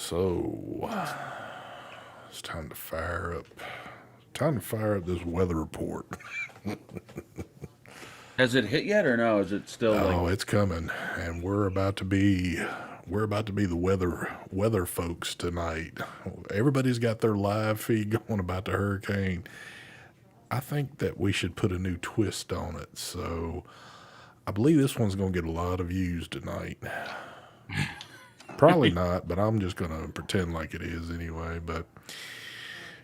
So it's time to fire up. Time to fire up this weather report. Has it hit yet or no? Is it still Oh, it's coming, and we're about to be the weather folks tonight. Everybody's got their live feed going about the hurricane. I think that we should put a new twist on it. So I believe this one's going to get a lot of views tonight. Probably not, but I'm just going to pretend like it is anyway. But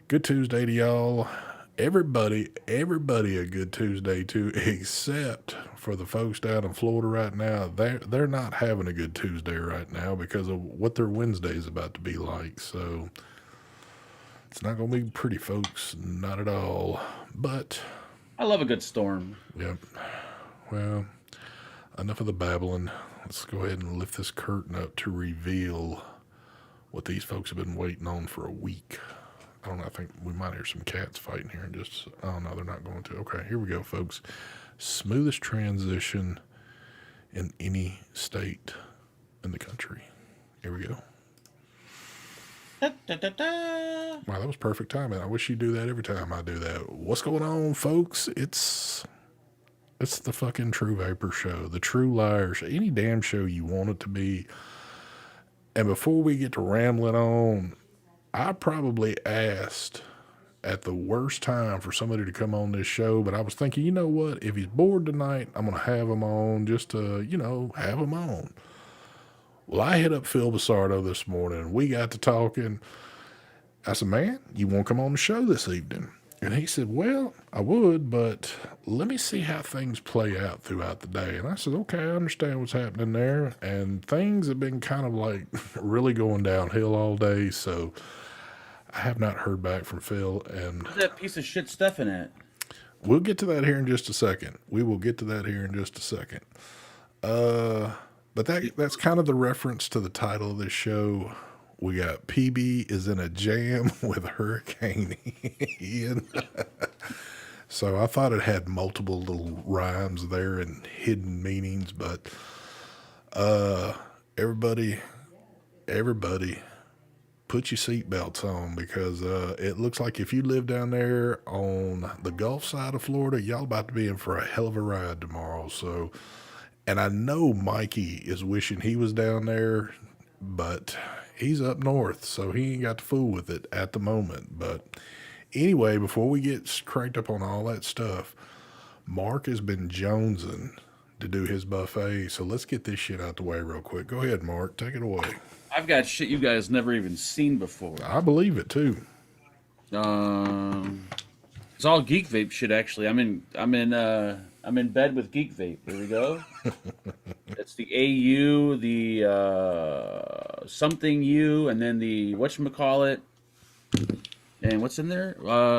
good Tuesday to y'all. Everybody a good Tuesday too, except for the folks down in Florida right now. They're not having a good Tuesday right now because of what their Wednesday is about to be like. So it's not going to be pretty, folks. Not at all. But I love a good storm. Yep. Well, enough of the babbling. Let's go ahead and lift this curtain up to reveal what these folks have been waiting on for a week. I don't know. I think we might hear some cats fighting here in just. Oh no, they're not going to. Okay, here we go, folks. Smoothest transition in any state in the country. Here we go. Da, da, da, da. Wow, that was perfect timing. I wish you'd do that every time I do that. What's going on, folks? It's the fucking True Vapor Show, the True Liar Show, any damn show you want it to be. And before we get to rambling on, I probably asked at the worst time for somebody to come on this show, but I was thinking, you know what? If he's bored tonight, I'm going to have him on just to, have him on. Well, I hit up Phil Basardo this morning. We got to talking. I said, man, you won't come on the show this evening? And he said, well, I would, but let me see how things play out throughout the day. And I said, okay, I understand what's happening there. And things have been kind of like really going downhill all day. So I have not heard back from Phil. And What's that piece of shit stuff in it? We'll get to that here in just a second. We will get to that here in just a second. But that's kind of the reference to the title of this show. We got PB is in a jam with Hurricane Ian. So I thought it had multiple little rhymes there and hidden meanings, but everybody put your seatbelts on because it looks like if you live down there on the Gulf side of Florida, y'all about to be in for a hell of a ride tomorrow. So, and I know Mikey is wishing he was down there, but he's up north, so he ain't got to fool with it at the moment. But anyway, before we get cranked up on all that stuff, Mark has been jonesing to do his buffet, so let's get this shit out the way real quick. Go ahead, Mark. Take it away. I've got shit you guys never even seen before. I believe it, too. It's all Geek Vape shit, actually. I'm in bed with Geek Vape. Here we go. It's the AU, the something U, and then the whatchamacallit. And what's in there?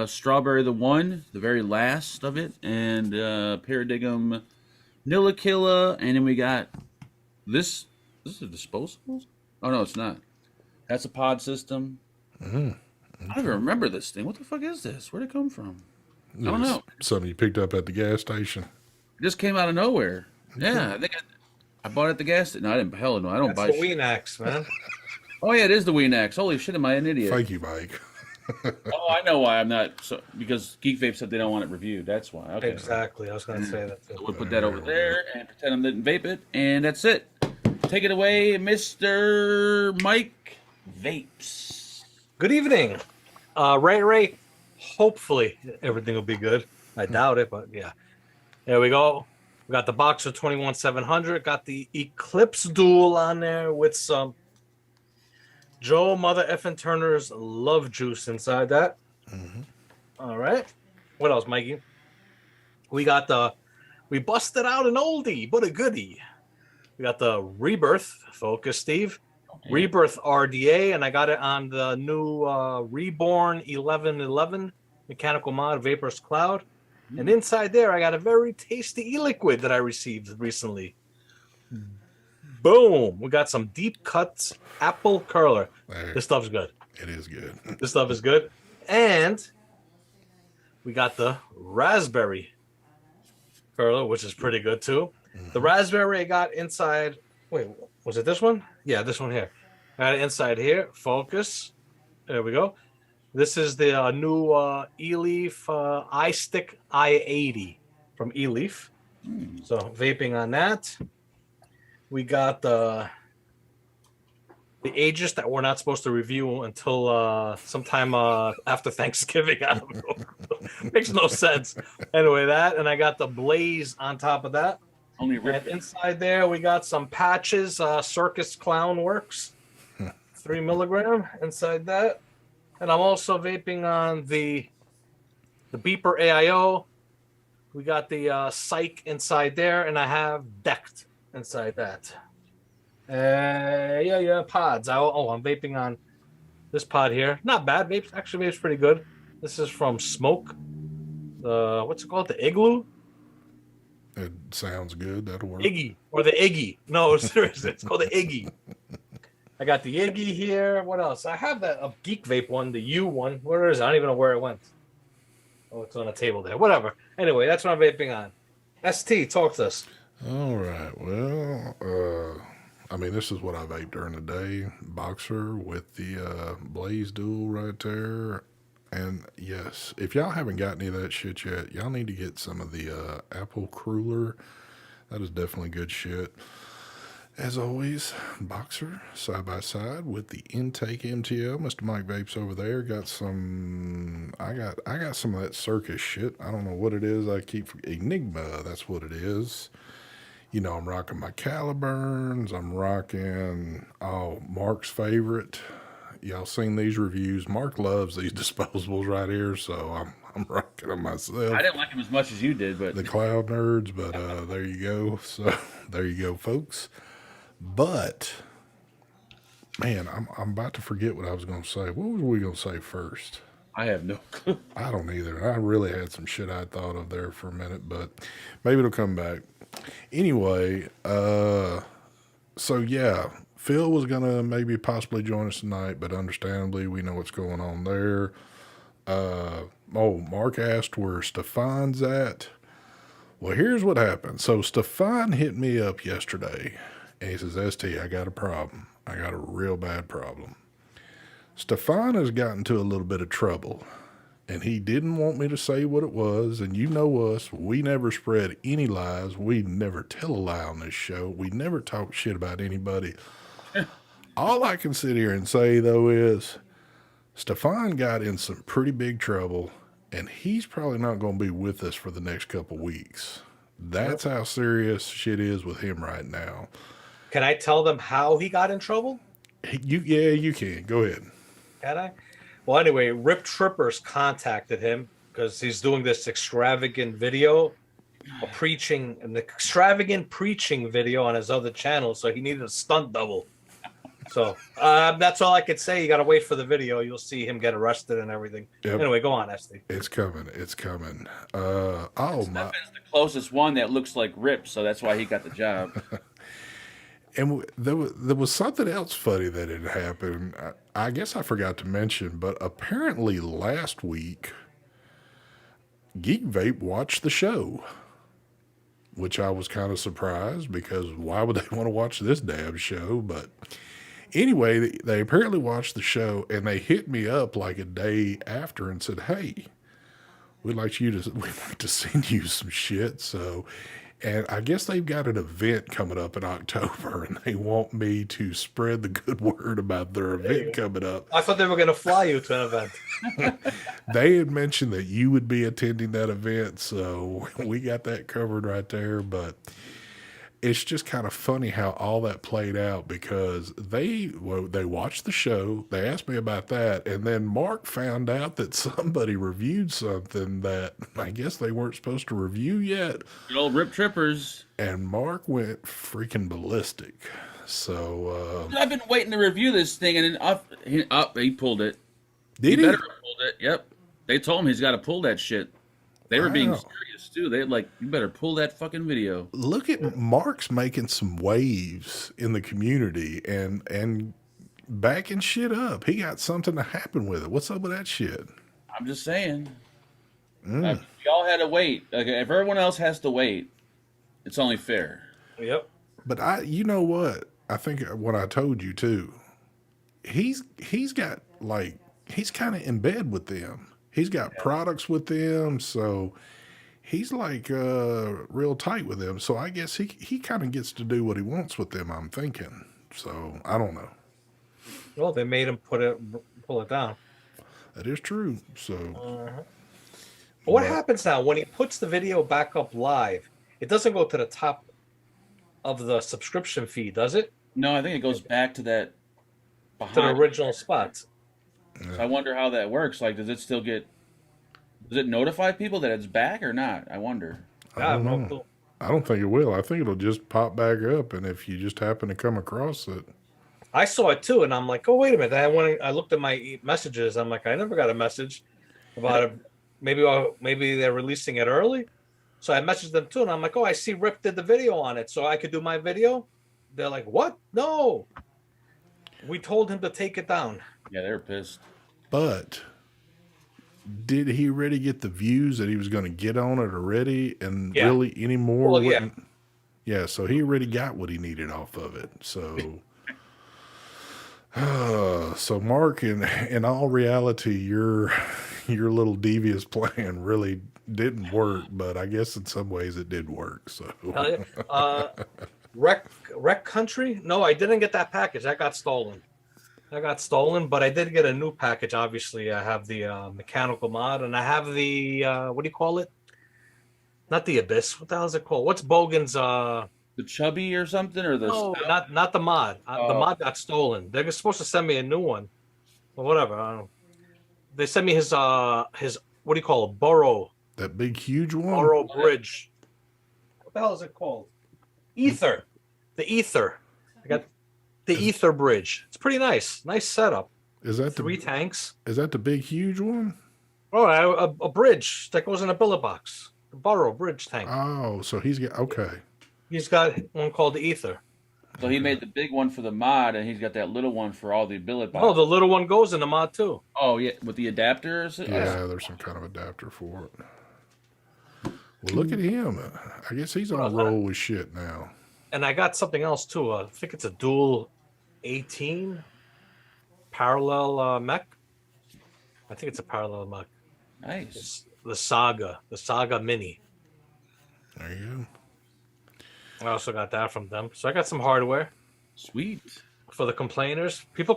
Strawberry the One, the very last of it, and Paradigm Nilakilla, and then we got this. This is a Disposable? Oh no, it's not. That's a pod system. Mm-hmm. Okay. I don't even remember this thing. What the fuck is this? Where'd it come from? I don't know. Something you picked up at the gas station. It just came out of nowhere. Okay. Yeah, I think I bought it at the gas station. No, I didn't. Hell no, I don't buy. That's the Weenax, man. Oh yeah, it is the Weenax. Holy shit, am I an idiot? Thank you, Mike. Oh, I know why I'm not. Because Geek Vape said they don't want it reviewed. That's why. Okay. Exactly. I was going to say that too. So we'll put that over there and pretend I didn't vape it, and that's it. Take it away, Mr. Mike Vapes. Good evening. Ray. Hopefully everything will be good. I doubt it, but yeah. There we go. We got the Boxer 21700. Got the Eclipse Dual on there with some Joe Mother Effin Turner's Love Juice inside that. Mm-hmm. All right. What else, Mikey? We busted out an oldie, but a goodie. We got the Rebirth Focus, Steve. Okay. Rebirth RDA, and I got it on the new Reborn 1111 mechanical mod Vapor's Cloud. Mm-hmm. And inside there, I got a very tasty e-liquid that I received recently. Boom! We got some deep cuts apple curler. This stuff's good. It is good. This stuff is good. And we got the raspberry Furlough, which is pretty good too. The raspberry I got inside. Wait, was it this one? Yeah, this one here. I got it inside here. Focus. There we go. This is the new eLeaf iStick i80 from eLeaf. So vaping on that. We got the Aegis that we're not supposed to review until sometime after Thanksgiving. I don't know. Makes no sense. Anyway, that, and I got the Blaze on top of that. Only And inside there, we got some patches, Circus Clown Works, 3 milligram inside that. And I'm also vaping on the Beeper AIO. We got the Psych inside there, and I have Decked inside that. Pods. I'm vaping on this pod here. Not bad. Vape's pretty good. This is from Smoke. What's it called? The Igloo? It sounds good. That'll work. Iggy. Or the Iggy. No, seriously. It's called the Iggy. I got the Iggy here. What else? I have that Geek Vape one, the U one. Where is it? I don't even know where it went. Oh, it's on a table there. Whatever. Anyway, that's what I'm vaping on. ST, talk to us. All right. Well, I mean, this is what I vape during the day. Boxer with the Blaze Dual right there. And yes, if y'all haven't got any of that shit yet, y'all need to get some of the Apple Cruller. That is definitely good shit. As always, Boxer side by side with the Intake MTL. Mr. Mike Vapes over there got some. I got some of that circus shit. I don't know what it is. I keep Enigma. That's what it is. You know, I'm rocking my Caliburns. I'm rocking Mark's favorite. Y'all seen these reviews? Mark loves these disposables right here, so I'm rocking them myself. I didn't like them as much as you did, but the Cloud Nerds. But there you go. So there you go, folks. But man, I'm about to forget what I was going to say. What were we going to say first? I have no clue. I don't either. I really had some shit I thought of there for a minute, but maybe it'll come back. Anyway, so yeah, Phil was going to maybe possibly join us tonight, but understandably, we know what's going on there. Mark asked where Stefan's at. Well, here's what happened. So Stefan hit me up yesterday, and he says, ST, I got a problem. I got a real bad problem. Stefan has gotten into a little bit of trouble, and he didn't want me to say what it was. And you know us, we never spread any lies. We never tell a lie on this show. We never talk shit about anybody. All I can sit here and say, though, is Stefan got in some pretty big trouble, and he's probably not going to be with us for the next couple weeks. That's how serious shit is with him right now. Can I tell them how he got in trouble? You can. Go ahead. Can I? Well, anyway, Rip Trippers contacted him because he's doing this extravagant video, an extravagant preaching video on his other channel, so he needed a stunt double. So that's all I could say. You got to wait for the video. You'll see him get arrested and everything. Yep. Anyway, go on, Esty. It's coming. Stefan's the closest one that looks like Rip, so that's why he got the job. And there was something else funny that had happened. I guess I forgot to mention, but apparently last week, Geek Vape watched the show, which I was kind of surprised because why would they want to watch this damn show? But anyway, they apparently watched the show, and they hit me up like a day after and said, hey, we'd like to send you some shit. So, and I guess they've got an event coming up in October, and they want me to spread the good word about their event coming up. I thought they were going to fly you to an event. They had mentioned that you would be attending that event, so we got that covered right there. But it's just kind of funny how all that played out because they watched the show. They asked me about that. And then Mark found out that somebody reviewed something that I guess they weren't supposed to review yet. Good old Rip Trippers. And Mark went freaking ballistic. So I've been waiting to review this thing, and then he pulled it. Did he? Better have pulled it. Yep. They told him he's got to pull that shit. They were being serious too. They you better pull that fucking video. Look at Mark's making some waves in the community and backing shit up. He got something to happen with it. What's up with that shit? I'm just saying. We all had to wait. Like, if everyone else has to wait, it's only fair. Yep. But you know what? I think what I told you too. He's got like he's kind of in bed with them. He's got products with them, so he's like real tight with them. So I guess he kind of gets to do what he wants with them. I'm thinking. So I don't know. Well, they made him pull it down. That is true. So But what happens now when he puts the video back up live? It doesn't go to the top of the subscription feed, does it? No, I think it goes back to that To the original spot. So I wonder how that works. Like, does it notify people that it's back or not? I wonder. I have no clue. I don't think it will. I think it'll just pop back up, and if you just happen to come across it, I saw it too, and I'm like, oh wait a minute. I looked at my messages. I'm like, I never got a message about it. Maybe they're releasing it early. So I messaged them too, and I'm like, oh, I see Rip did the video on it, so I could do my video. They're like, what? No. We told him to take it down. Yeah, they're pissed. but did he really get the views that he was going to get on it already? And really any more? Well, yeah. Yeah, so he already got what he needed off of it. So, so Mark, in all reality, your little devious plan really didn't work, but I guess in some ways it did work. So, Rec Country? No, I didn't get that package. That got stolen. But I did get a new package. Obviously, I have the mechanical mod, and I have the what do you call it? Not the Abyss. What the hell is it called? What's Bogan's? The Chubby or something, or the No, not the mod. The mod got stolen. They're supposed to send me a new one, or whatever. I don't know. They sent me his what do you call it? Burrow. that big huge one. Burrow Bridge. What the hell is it called? Ether. The Ether. I got the Ether Bridge. It's pretty nice. Nice setup. Is that three tanks? Is that the big huge one? Oh, a bridge that goes in a billet box. The Burrow Bridge tank. Oh, so he's got He's got one called the Ether. So he made the big one for the mod, and he's got that little one for all the billet boxes. Oh, the little one goes in the mod too. Oh yeah, with the adapters. Yeah, there's some kind of adapter for it. Well, look at him. I guess he's on a roll with shit now. And I got something else too. I think it's a dual 18 parallel mech. I think it's a parallel mech. Nice. It's the Saga Mini. There you I also got that from them. So I got some hardware. Sweet. For the complainers. People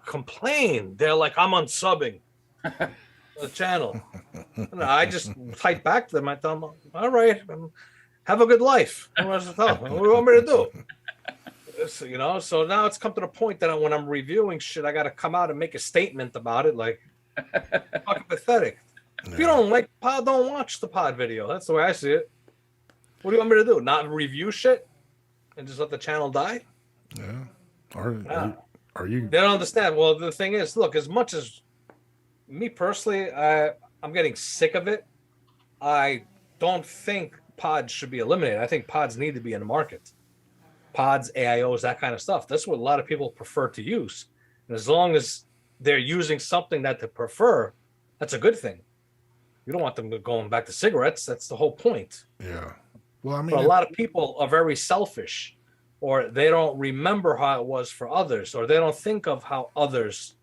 complain. They're like, I'm unsubbing the channel. And I just type back to them. I tell them, all right, have a good life. What do you want me to do? So, so now it's come to the point that when I'm reviewing shit, I got to come out and make a statement about it. Like, fucking pathetic. Yeah. If you don't like pod, don't watch the pod video. That's the way I see it. What do you want me to do? Not review shit and just let the channel die? Yeah. Are you? They don't understand. Well, the thing is, look, as much as me personally, I'm getting sick of it. I don't think pods should be eliminated. I think pods need to be in the market. Pods, AIOs, that kind of stuff. That's what a lot of people prefer to use. And as long as they're using something that they prefer, that's a good thing. You don't want them going back to cigarettes. That's the whole point. Yeah. Well, I mean, but a lot of people are very selfish, or they don't remember how it was for others, or they don't think of about others.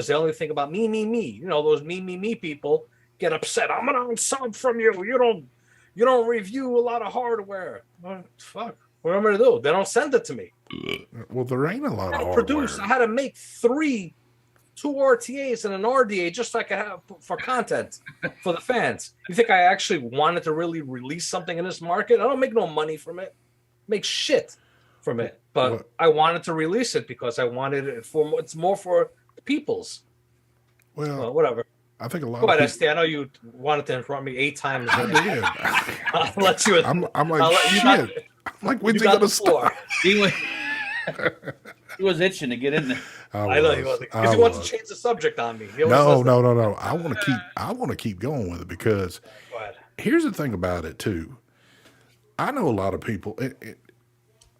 They only think about me. You know, those me people get upset. I'm gonna unsub from you. You don't review a lot of hardware. Well, fuck. What am I gonna do? They don't send it to me. Well, there ain't a lot of hardware. I had to make two RTAs and an RDA just so I could have for content for the fans. You think I actually wanted to really release something in this market? I don't make no money from it. Make shit from it. But I wanted to release it because I wanted it it's more for the peoples. Well, whatever. I think a lot of people... I know you wanted to interrupt me 8 times. I did. I'll let you... I'm like, shit. I'm like, when's he going to start? He was itching to get in there. I know he was because he wants to change the subject on me. No. I want to keep going with it because here's the thing about it too. I know a lot of people.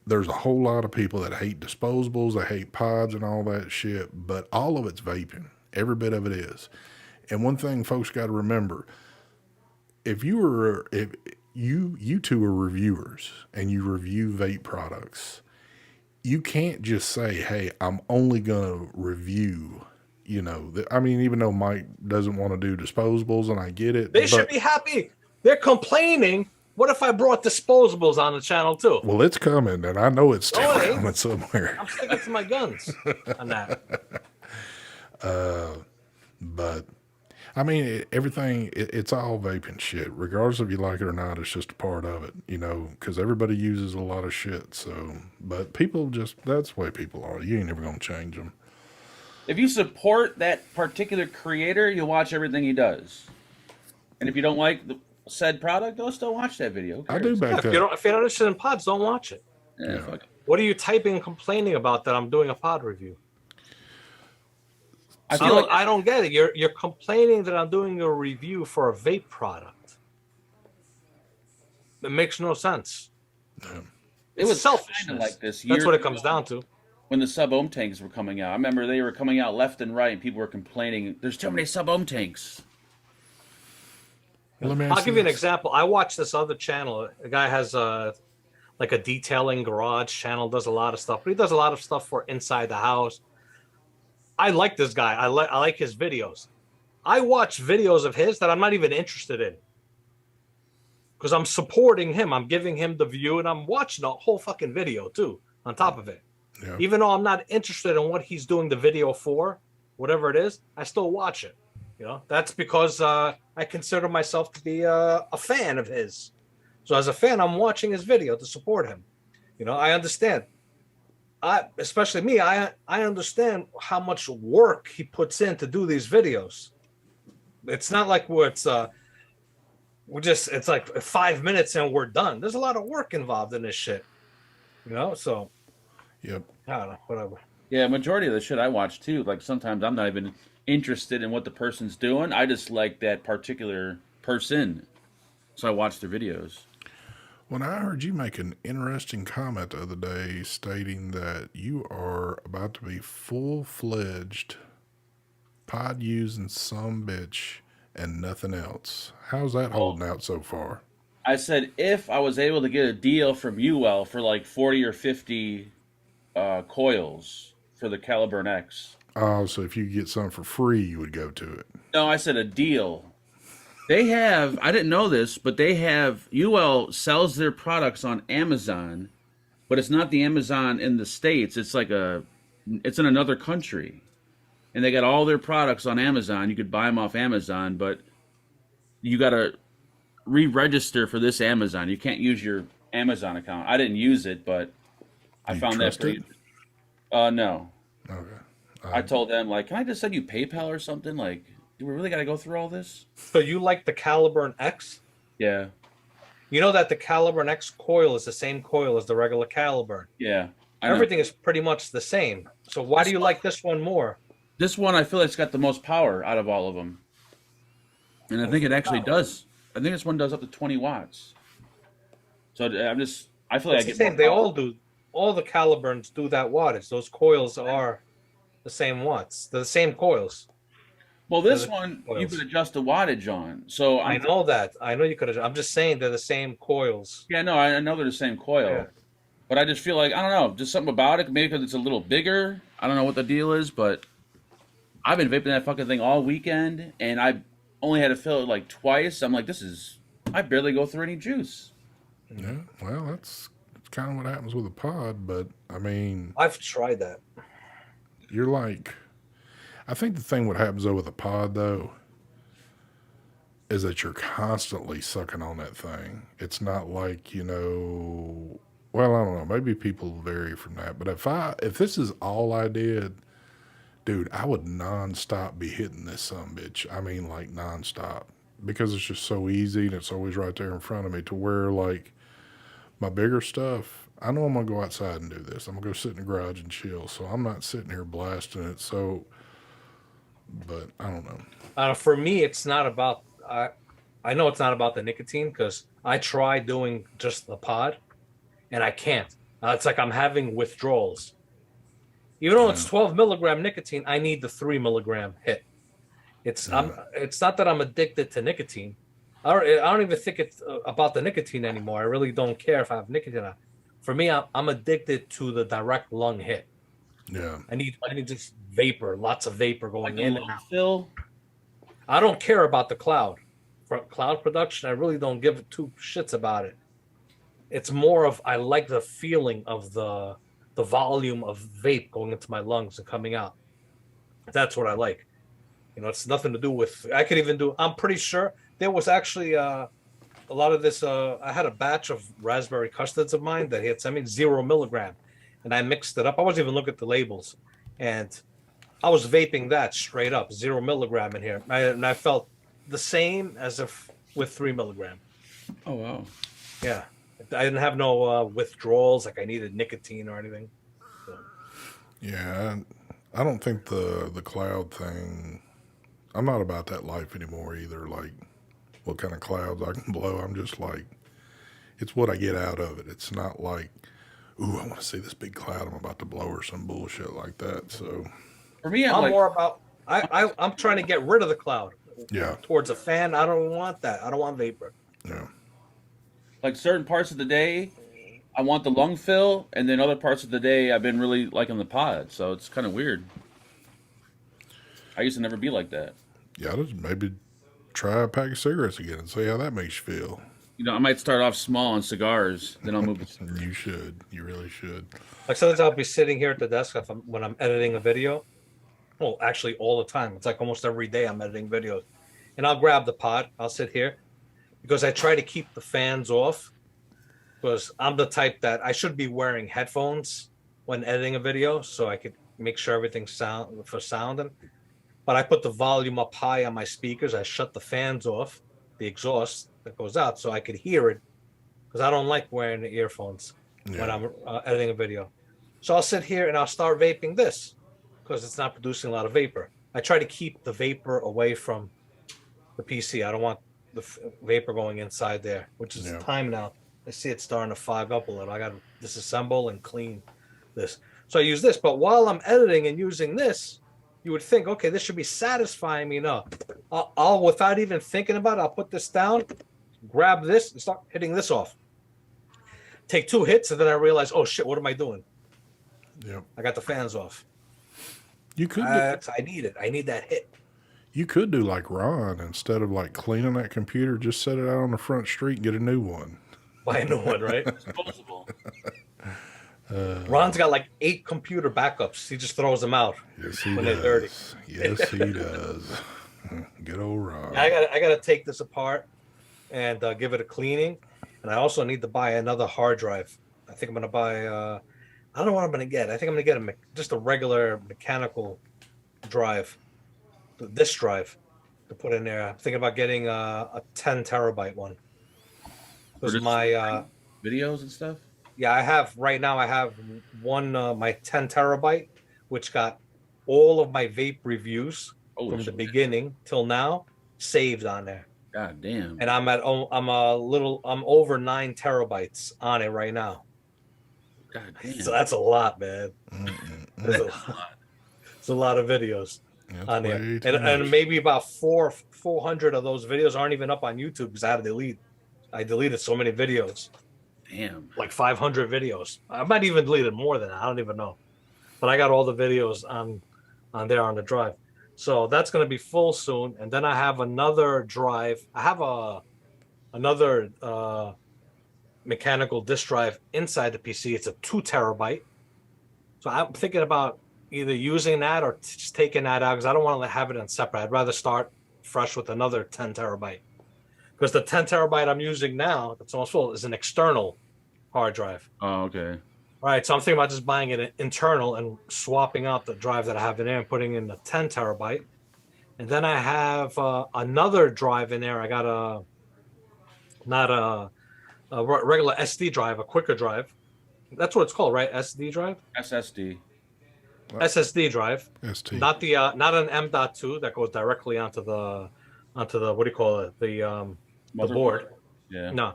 There's a whole lot of people that hate disposables, they hate pods and all that shit. But all of it's vaping. Every bit of it is. And one thing folks got to remember, if you two are reviewers and you review vape products, you can't just say, "Hey, I'm only gonna review." I mean, even though Mike doesn't want to do disposables, and I get it, They should be happy. They're complaining. What if I brought disposables on the channel too? well, it's coming, and I know it's still No, it ain't. coming somewhere. I'm sticking to my guns on that. But I mean, everything, it's all vaping shit. Regardless if you like it or not, it's just a part of it, because everybody uses a lot of shit. So, but people that's the way people are. You ain't never going to change them. If you support that particular creator, you'll watch everything he does. And if you don't like the said product, don't still watch that video. I do back If you're not interested in pods, don't watch it. Yeah, fuck it. What are you typing and complaining about that I'm doing a pod review? I don't get it. You're complaining that I'm doing a review for a vape product. It makes no sense. Yeah. It was selfishness. kind of like this. That's what it comes down to. When the sub-ohm tanks were coming out, I remember they were coming out left and right, and people were complaining, "There's too many sub-ohm tanks." Well, I'll give you an example. I watched this other channel. A guy has like a detailing garage channel, does a lot of stuff, but he does a lot of stuff for inside the house. I like this guy. I like his videos. I watch videos of his that I'm not even interested in because I'm supporting him. I'm giving him the view, and I'm watching the whole fucking video too on top of it. Yeah. Even though I'm not interested in what he's doing the video for, whatever it is, I still watch it. That's because I consider myself to be a fan of his. So as a fan, I'm watching his video to support him. I understand. Especially me, I understand how much work he puts in to do these videos. It's not like it's like 5 minutes and we're done. There's a lot of work involved in this shit. So Yep. I don't know, whatever. Yeah, majority of the shit I watch too. Like sometimes I'm not even interested in what the person's doing. I just like that particular person, so I watch their videos. When I heard you make an interesting comment the other day stating that you are about to be full-fledged pod using some bitch and nothing else. How's that holding out so far? I said if I was able to get a deal from UL for like 40 or 50 coils for the Caliburn X. Oh, so if you get something for free, you would go to it. No, I said a deal. They have, I didn't know this, but they have, UL sells their products on Amazon, but it's not the Amazon in the States. It's in another country. And they got all their products on Amazon. You could buy them off Amazon, but you got to re-register for this Amazon. You can't use your Amazon account. I didn't use it, but I found that pretty... No. Okay. I told them, like, can I just send you PayPal or something? Like, do we really got to go through all this? So you like the Caliburn X? Yeah. You know that the Caliburn X coil is the same coil as the regular Caliburn. Yeah. Everything is pretty much the same. So why do you like this one more? This one, I feel like it's got the most power out of all of them. And I think it actually does. I think this one does up to 20 watts. So I feel like I get more They power. all do. All the Caliburns do that wattage. Those coils are the same watts. They're the same coils. Well, this one, you could adjust the wattage on. So I know that. I know you could adjust. I'm just saying they're the same coils. Yeah, no, I know they're the same coil. Yeah. But I just feel like, I don't know, just something about it. Maybe because it's a little bigger. I don't know what the deal is, but I've been vaping that fucking thing all weekend, and I only had to fill it like twice. I'm like, I barely go through any juice. Yeah, well, that's kind of what happens with a pod, but I mean, I've tried that. you're like, I think the thing what happens though with a pod though is that you're constantly sucking on that thing. It's not like, well, I don't know, maybe people vary from that, but if this is all I did, dude, I would nonstop be hitting this sumbitch. I mean, like nonstop, because it's just so easy and it's always right there in front of me to where like my bigger stuff, I know I'm going to go outside and do this. I'm going to go sit in the garage and chill. So I'm not sitting here blasting it. So, but I don't know. For me, it's not about, I know it's not about the nicotine because I try doing just the pod and I can't. It's like I'm having withdrawals. Even though it's 12 milligram nicotine, I need the 3 milligram hit. It's not that I'm addicted to nicotine. I don't even think it's about the nicotine anymore. I really don't care if I have nicotine or not. For me, I'm addicted to the direct lung hit. Yeah. I need just vapor, lots of vapor going Like a in low and out. fill. I don't care about the cloud. For cloud production, I really don't give two shits about it. It's more of I like the feeling of the volume of vape going into my lungs and coming out. That's what I like. It's nothing to do with. I could even do. I'm pretty sure there was actually a lot of this. I had a batch of raspberry custards of mine that he had sent me 0 milligram, and I mixed it up. I wasn't even looking at the labels, and I was vaping that straight up 0 milligram in here, and I felt the same as if with 3 milligram. Oh wow. Yeah, I didn't have no withdrawals like I needed nicotine or anything. So. Yeah, I don't think the cloud thing. I'm not about that life anymore either. Like, what kind of clouds I can blow. I'm just like, it's what I get out of it. It's not like, ooh, I want to see this big cloud I'm about to blow or some bullshit like that. So, For me, I'm more about. I'm trying to get rid of the cloud. yeah, Towards a fan, I don't want that. I don't want vapor. yeah, like certain parts of the day, I want the lung fill, and then other parts of the day, I've been really liking the pod. So it's kind of weird. I used to never be like that. yeah. Just maybe try a pack of cigarettes again and see how that makes you feel. I might start off small on cigars, then I'll move to cigarettes. You should. You really should. Like sometimes I'll be sitting here at the desk when I'm editing a video. Well, actually, all the time. It's like almost every day I'm editing videos, and I'll grab the pod. I'll sit here because I try to keep the fans off. Because I'm the type that I should be wearing headphones when editing a video, so I could make sure everything's sounding. But I put the volume up high on my speakers. I shut the fans off, the exhaust that goes out, so I could hear it. Because I don't like wearing the earphones when I'm editing a video. So I'll sit here and I'll start vaping this because it's not producing a lot of vapor. I try to keep the vapor away from the PC. I don't want the vapor going inside there, which is time now. I see it starting to fog up a little. I got to disassemble and clean this. So I use this, but while I'm editing and using this, you would think, okay, this should be satisfying me enough. I'll without even thinking about it, I'll put this down, grab this, and start hitting this off. Take 2 hits, and then I realize, oh shit, what am I doing? Yep. I got the fans off. You could. I need it. I need that hit. You could do like Ron. Instead of like cleaning that computer, just set it out on the front street and get a new one. Buy a new one, right? Disposable. Ron's got like 8 computer backups. He just throws them out Yes, he when does. they're dirty. Yes, he does. Good old Ron. I gotta take this apart and give it a cleaning, and I also need to buy another hard drive. I think I'm gonna buy. I don't know what I'm gonna get. I think I'm gonna get just a regular mechanical drive, this drive, to put in there. I'm thinking about getting a 10 terabyte one. Because my videos and stuff. Yeah, I have right now. I have one my 10 terabyte, which got all of my vape reviews from the beginning till now saved on there. God damn. And I'm over 9 terabytes on it right now. God damn. So that's a lot, man. It's a lot of videos on there, and maybe about 400 of those videos aren't even up on YouTube because I deleted so many videos. Damn. Like 500 videos. I might even deleted more than that. I don't even know. But I got all the videos on there on the drive. So that's going to be full soon. And then I have another drive. I have another mechanical disk drive inside the PC. It's a 2 terabyte. So I'm thinking about either using that or just taking that out because I don't want to have it in separate. I'd rather start fresh with another 10 terabyte. Because the 10 terabyte I'm using now, that's almost full, is an external hard drive. Oh, okay. All right, so I'm thinking about just buying it internal and swapping out the drive that I have in there and putting in the 10 terabyte. And then I have another drive in there. I got not a regular SD drive, a quicker drive. That's what it's called, right? SD drive? SSD. SSD drive. ST. Not an M.2 that goes directly onto the what do you call it? The board. Yeah. No.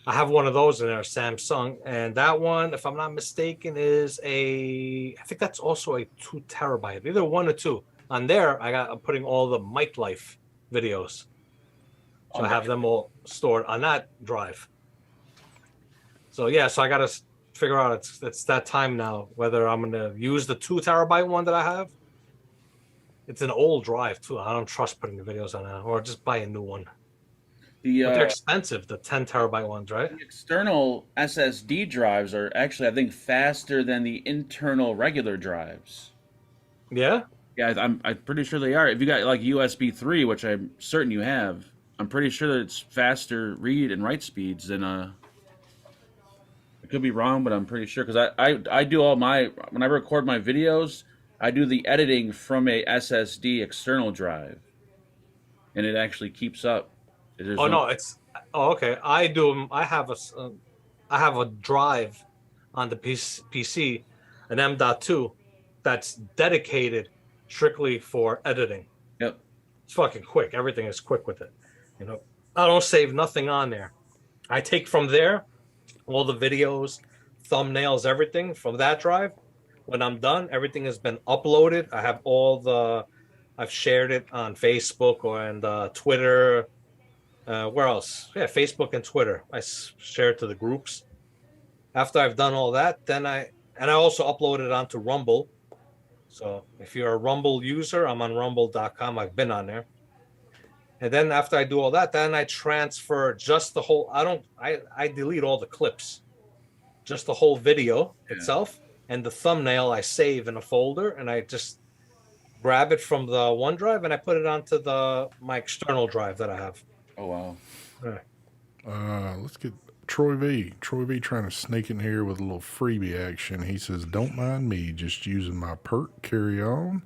I have one of those in there, Samsung, and that one, if I'm not mistaken, I think that's also a 2 terabyte, either 1 or 2. on there, I'm putting all the Mic Life videos. So I have them all stored on that drive. So yeah, so I got to figure out it's that time now whether I'm going to use the 2 terabyte one that I have. It's an old drive too. I don't trust putting the videos on that, or just buy a new one. But they're expensive, the 10 terabyte ones, right? The external SSD drives are actually, I think, faster than the internal regular drives. Yeah? Yeah, I'm pretty sure they are. If you got like USB 3, which I'm certain you have, I'm pretty sure that it's faster read and write speeds than I could be wrong, but I'm pretty sure because I do all my when I record my videos, I do the editing from a SSD external drive, and it actually keeps up. Okay. I do. I have a drive on the PC, an M.2 that's dedicated strictly for editing. Yep. It's fucking quick. Everything is quick with it. You know, I don't save nothing on there. I take from there all the videos, thumbnails, everything from that drive. When I'm done, everything has been uploaded. I have I've shared it on Facebook and Twitter. Where else? Yeah, Facebook and Twitter. I share it to the groups. After I've done all that, then I also upload it onto Rumble. So if you're a Rumble user, I'm on rumble.com. I've been on there. And then after I do all that, then I transfer just the whole. I delete all the clips, just the whole video itself, and the thumbnail I save in a folder, and I just grab it from the OneDrive and I put it onto my external drive that I have. Oh wow. Let's get Troy V. Troy V trying to sneak in here with a little freebie action. He says, "Don't mind me, just using my perk carry on,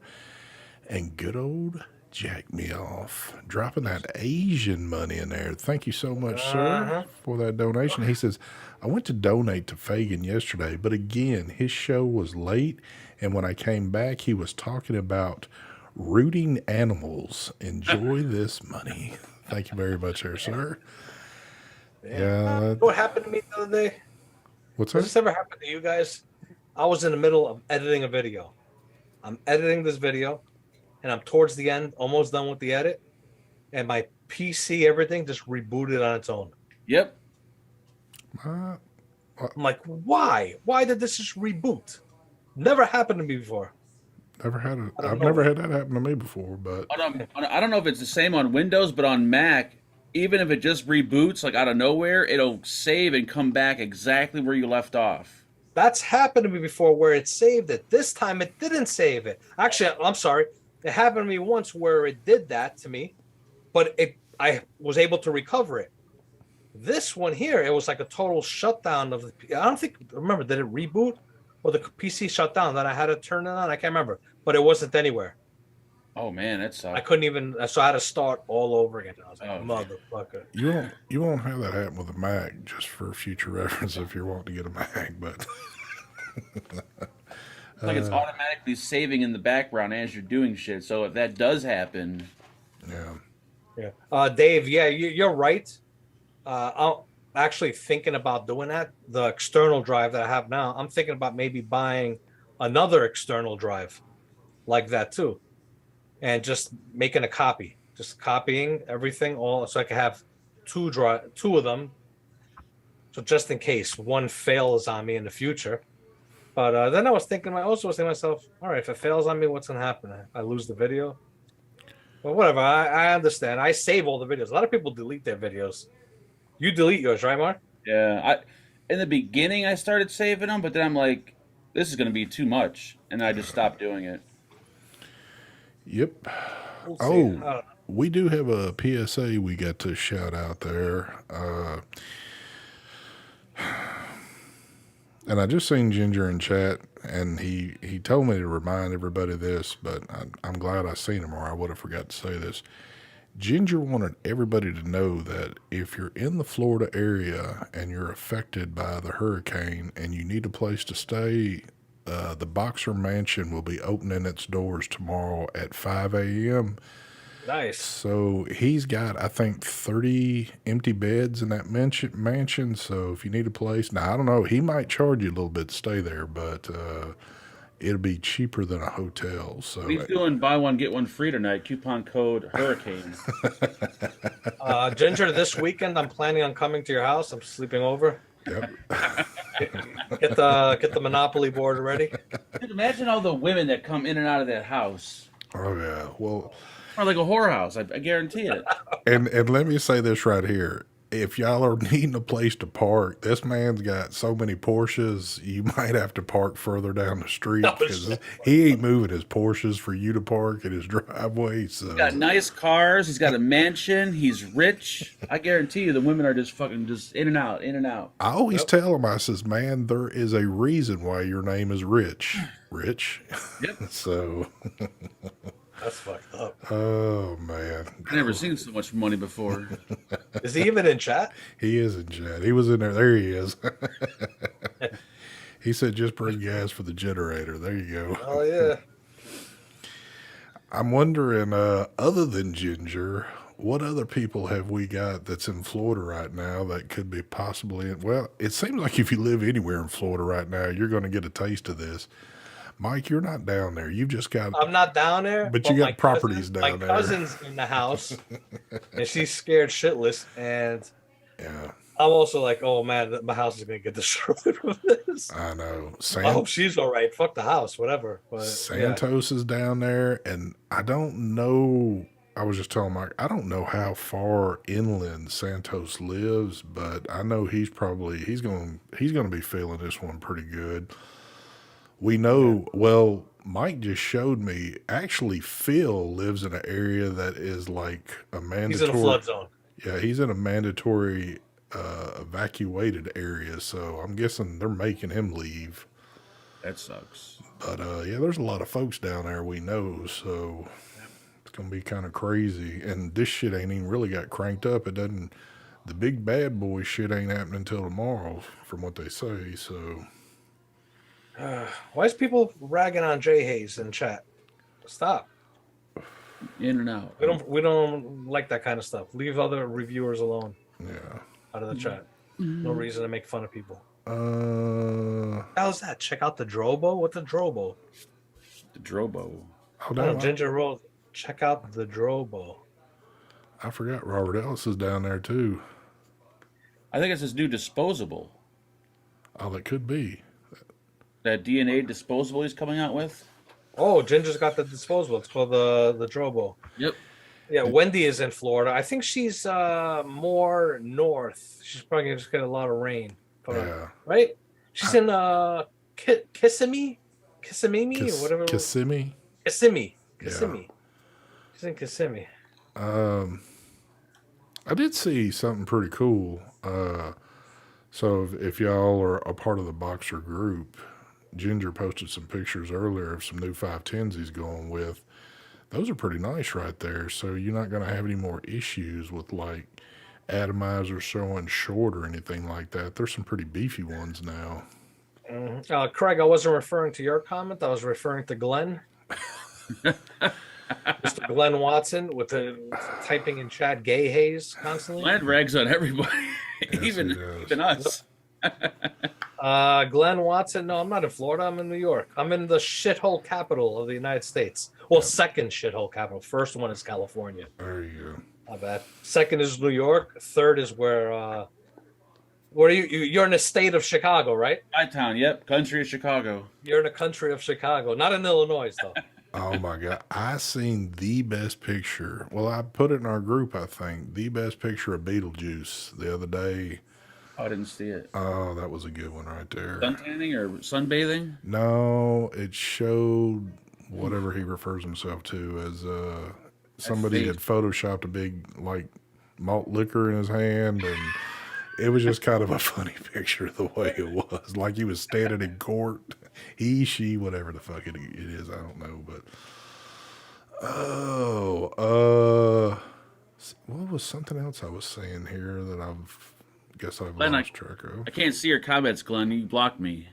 and good old Jack me off, dropping that Asian money in there. Thank you so much, sir, for that donation." He says, "I went to donate to Fagan yesterday, but again, his show was late, and when I came back, he was talking about rooting animals. Enjoy this money." Thank you very much, sir. Yeah. What happened to me the other day? What's that? Has this ever happened to you guys? I was in the middle of editing a video. I'm editing this video, and I'm towards the end, almost done with the edit, and my PC, everything just rebooted on its own. Yep. I'm like, why? Why did this just reboot? Never happened to me before. I've never had that happen to me before, but I don't know if it's the same on Windows, but on Mac, even if it just reboots like out of nowhere, it'll save and come back exactly where you left off. That's happened to me before where it saved it. This time it didn't save it. Actually, I'm sorry. It happened to me once where it did that to me, but I was able to recover it. This one here, it was like a total shutdown of the. I don't think. Remember, did it reboot or the PC shut down? Then I had to turn it on. I can't remember, but it wasn't anywhere. Oh man, that sucks. I couldn't even. So I had to start all over again. I was like, motherfucker. You won't have that happen with a Mac, just for future reference if you're wanting to get a Mac, but. Like it's automatically saving in the background as you're doing shit. So if that does happen, yeah. Dave, yeah, you're right. I'm actually thinking about doing that. The external drive that I have now, I'm thinking about maybe buying another external drive like that too, and just making a copy, just copying everything all, so I can have two of them. So just in case one fails on me in the future. But then I was thinking to myself, all right, if it fails on me, what's going to happen? I lose the video? Well, whatever. I understand. I save all the videos. A lot of people delete their videos. You delete yours, right, Mark? Yeah. In the beginning, I started saving them, but then I'm like, this is going to be too much. And I just stopped doing it. Yep. We do have a PSA we got to shout out there. And I just seen Ginger in chat, and he told me to remind everybody this, but I'm glad I seen him, or I would have forgot to say this. Ginger wanted everybody to know that if you're in the Florida area and you're affected by the hurricane and you need a place to stay, the Boxer Mansion will be opening its doors tomorrow at 5 a.m. Nice. So he's got, I think, 30 empty beds in that mansion. So if you need a place, now I don't know, he might charge you a little bit to stay there, but it'll be cheaper than a hotel. So He's doing buy one get one free tonight. Coupon code Hurricane. Ginger, this weekend I'm planning on coming to your house. I'm sleeping over. yep. Get the Monopoly board ready. Dude, imagine all the women that come in and out of that house. Oh yeah. Well, Or like a whorehouse. I guarantee it. and let me say this right here. If y'all are needing a place to park, this man's got so many Porsches, you might have to park further down the street because he ain't moving his Porsches for you to park in his driveway. So He's got nice cars. He's got a mansion. He's rich. I guarantee you the women are just fucking just in and out, in and out. I always tell him, I says, man, there is a reason why your name is Rich. Rich. Yep. So, That's fucked up. oh man, I've never seen so much money before. Is he even in chat? he is in chat. He was in there. There he is. He said, just bring gas for the generator. There you go. Oh yeah. I'm wondering, other than Ginger, what other people have we got that's in Florida right now that could be possibly in? Well, it seems like if you live anywhere in Florida right now, you're going to get a taste of this. Mike, you're not down there. You've just got. I'm not down there, But you got my properties down my there. My cousin's in the house, and she's scared shitless. And Yeah, I'm also like, oh man, my house is gonna get destroyed from this. I know. I hope she's all right. Fuck the house, whatever. But yeah. Santos is down there, and I don't know. I was just telling Mike, I don't know how far inland Santos lives, but I know he's going to be feeling this one pretty good. We know, well, Mike just showed me, actually Phil lives in an area that is like a mandatory. He's in a flood zone. Yeah, he's in a mandatory evacuated area, so I'm guessing they're making him leave. That sucks. But yeah, there's a lot of folks down there we know, so it's gonna be kind of crazy. And this shit ain't even really got cranked up. It doesn't. The big bad boy shit ain't happening until tomorrow, from what they say. So Why is people ragging on Jay Hayes in chat? Stop. In and out. We don't like that kind of stuff. Leave other reviewers alone yeah. out of the chat. No reason to make fun of people. How's that? Check out the Drobo. What's a Drobo? The Drobo. Oh, damn, Ginger Roll. Check out the Drobo. I forgot Robert Ellis is down there too. I think it's this new disposable. Oh, that could be. That DNA disposable he's coming out with. Oh, Ginger's got the disposable. It's called the Drobo. Yep. Yeah, Wendy is in Florida. I think she's more north. She's probably going to just get a lot of rain. Yeah. Right? She's in Kissimmee? Kissimmee or whatever. Kissimmee. Kissimmee. Yeah. She's in Kissimmee. I did see something pretty cool. So if y'all are a part of the Boxer group, Ginger posted some pictures earlier of some new 510s he's going with. Those are pretty nice right there. So you're not going to have any more issues with like atomizers showing short or anything like that. There's some pretty beefy ones now. Craig, I wasn't referring to your comment. I was referring to Glenn. Mr. Glenn Watson with the typing in chat gay haze constantly. Glenn rags on everybody, Yes, even us. Glenn Watson. No, I'm not in Florida. I'm in New York. I'm in the shithole capital of the United States. Well, second shithole capital. First one is California. There you go. Not bad. Second is New York. Third is where are you? You're in the state of Chicago, right? My town, yep. Country of Chicago. You're in the country of Chicago. Not in Illinois, though. Oh my God. I seen the best picture. Well, I put it in our group, I think. The best picture of Beetlejuice the other day. Oh, I didn't see it. Oh, that was a good one right there. Suntanning or sunbathing? No, it showed whatever he refers himself to as somebody had photoshopped a big like malt liquor in his hand, and it was just kind of a funny picture the way it was. Like he was standing in court. He, she, whatever the fuck it is, I don't know. But what was something else I was saying here that I've Glenn, lost track of? I can't see your comments, Glenn. You blocked me.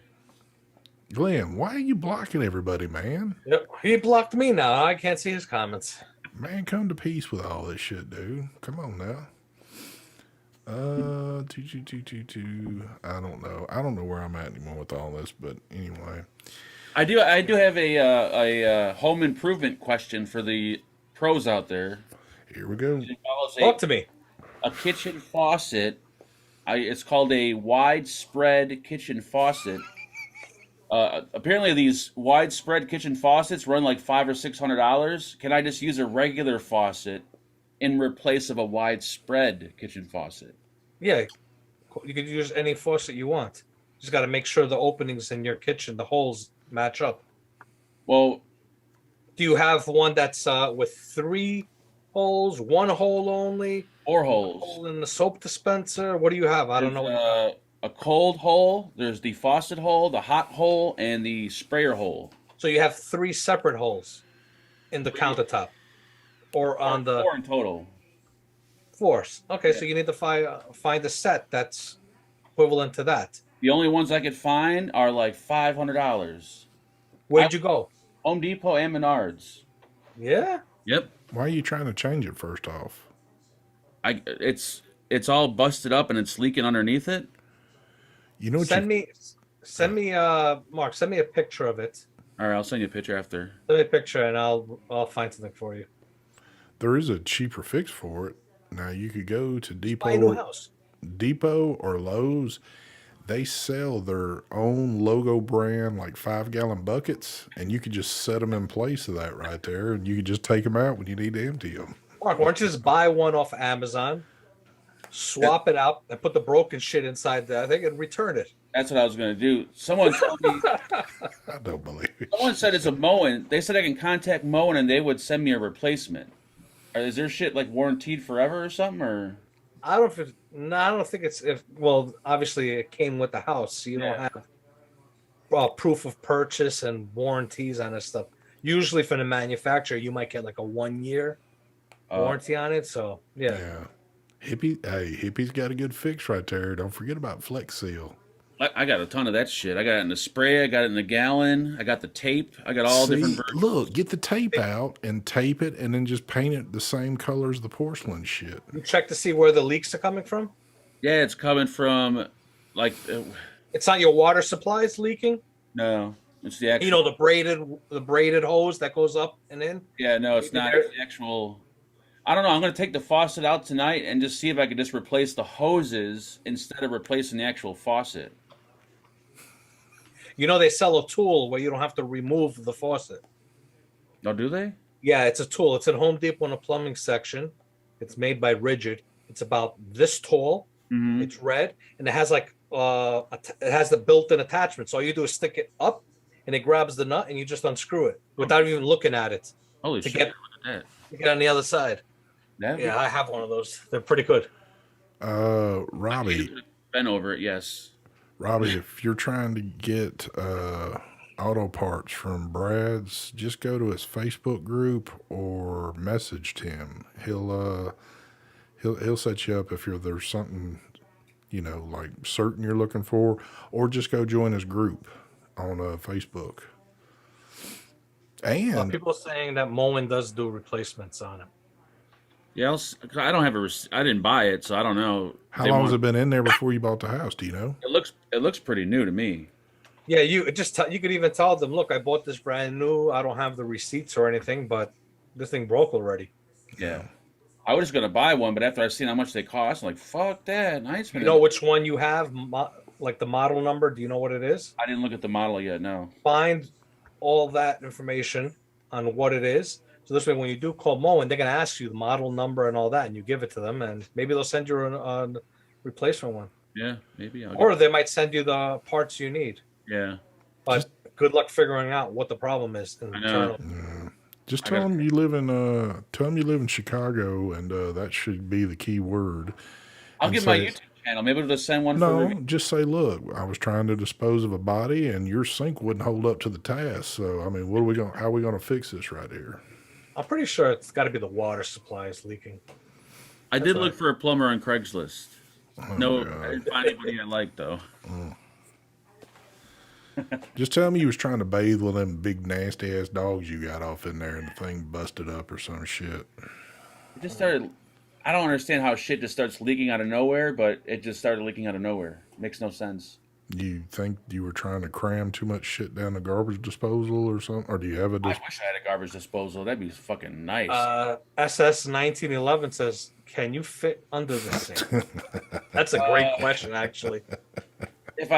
Glenn, why are you blocking everybody, man? Yep. He blocked me now. I can't see his comments. Man, come to peace with all this shit, dude. Come on now. I don't know. I don't know where I'm at anymore with all this, but anyway. I do have a home improvement question for the pros out there. Here we go. It involves Talk to me. a kitchen faucet. It's called a widespread kitchen faucet. Apparently, these widespread kitchen faucets run like $500 or $600. Can I just use a regular faucet in replace of a widespread kitchen faucet? Yeah, you could use any faucet you want. You just got to make sure the openings in your kitchen, the holes match up. Well, Do you have one that's with 3 holes, 1 hole only, 4 1 holes. hole in the soap dispenser? What do you have? I don't know. There's a cold hole. There's the faucet hole, the hot hole, and the sprayer hole. So you have 3 separate holes in the countertop, or on the 4 in total. force. Okay, so you need to find a set that's equivalent to that. The only ones I could find are like $500. Where'd you go? Home Depot and Menards. Yeah. Yep. Why are you trying to change it first off? It's all busted up and it's leaking underneath it. You know what Send me, Mark. Send me a picture of it. All right, I'll send you a picture after. Send me a picture, and I'll find something for you. there is a cheaper fix for it. Now you could go to Buy a new house. Depot or Lowe's. They sell their own logo brand, like 5-gallon buckets, and you could just set them in place of that right there, and you could just take them out when you need to empty them. Mark, why don't you just buy one off Amazon, swap it out, and put the broken shit inside that thing and return it? That's what I was gonna do. Someone told me. I don't believe it. Someone said it's a Moen. They said I can contact Moen and they would send me a replacement. Is their shit like warranted forever or something? Or I don't. No, I don't think it's. Well, obviously it came with the house, so you don't have proof of purchase and warranties on this stuff. Usually, from the manufacturer, you might get like a 1-year warranty on it. So Yeah. Hippie's got a good fix right there. Don't forget about Flex Seal. I got a ton of that shit. I got it in the spray. I got it in the gallon. I got the tape. I got all different versions. Look, get the tape out and tape it, and then just paint it the same color as the porcelain shit. you check to see where the leaks are coming from. Yeah, it's coming from like It's not your water supplies leaking. no, it's the actual. You know the braided hose that goes up and in. Yeah, no, it's not. It's the actual. I don't know. I'm gonna take the faucet out tonight and just see if I can just replace the hoses instead of replacing the actual faucet. You know they sell a tool where you don't have to remove the faucet. Oh, do they? Yeah, it's a tool. It's at Home Depot in the plumbing section. It's made by Rigid. It's about this tall. Mm-hmm. It's red, and it has like it has the built-in attachment. So all you do is stick it up, and it grabs the nut, and you just unscrew it without even looking at it. Holy To shit! get- Look at that. You get on the other side. Yeah, I have one of those. They're pretty good. Robbie, Been over it, yes. Robbie, if you're trying to get auto parts from Brad's, just go to his Facebook group or message him. He'll set you up if there's something like certain you're looking for, or just go join his group on Facebook. And People are saying that Moen does do replacements on it. Yeah, I don't have I didn't buy it, so I don't know. how long has it been in there before you bought the house? Do you know? It looks pretty new to me. Yeah, you could even tell them, look, I bought this brand new. I don't have the receipts or anything, but this thing broke already. Yeah. I was just gonna buy one, but after I seen how much they cost, I'm like, fuck that. I ain't You spending. know which one you have, like the model number? Do you know what it is? I didn't look at the model yet. No. Find all that information on what it is. So this way, when you do call Moen, they're going to ask you the model number and all that, and you give it to them, and maybe they'll send you a replacement one. Yeah, maybe. Or they might send you the parts you need. Yeah. But good luck figuring out what the problem is. I know. Just tell them you live in Chicago, and that should be the key word. I'll And get my say- YouTube channel. Maybe they'll send one for No, review. just say, look, I was trying to dispose of a body, and your sink wouldn't hold up to the task. So, I mean, how are we gonna fix this right here? I'm pretty sure it's got to be the water supply is leaking. I did look for a plumber on Craigslist. No, God. I didn't find anybody I liked though. Just tell me you was trying to bathe with them big nasty ass dogs you got off in there, and the thing busted up or some shit. It just started. I don't understand how shit just starts leaking out of nowhere, but it just started leaking out of nowhere. Makes no sense. You think you were trying to cram too much shit down the garbage disposal or something? Or do you have a I wish I had a garbage disposal. That'd be fucking nice. SS 1911 says, "Can you fit under the sink?" That's a great question, actually. If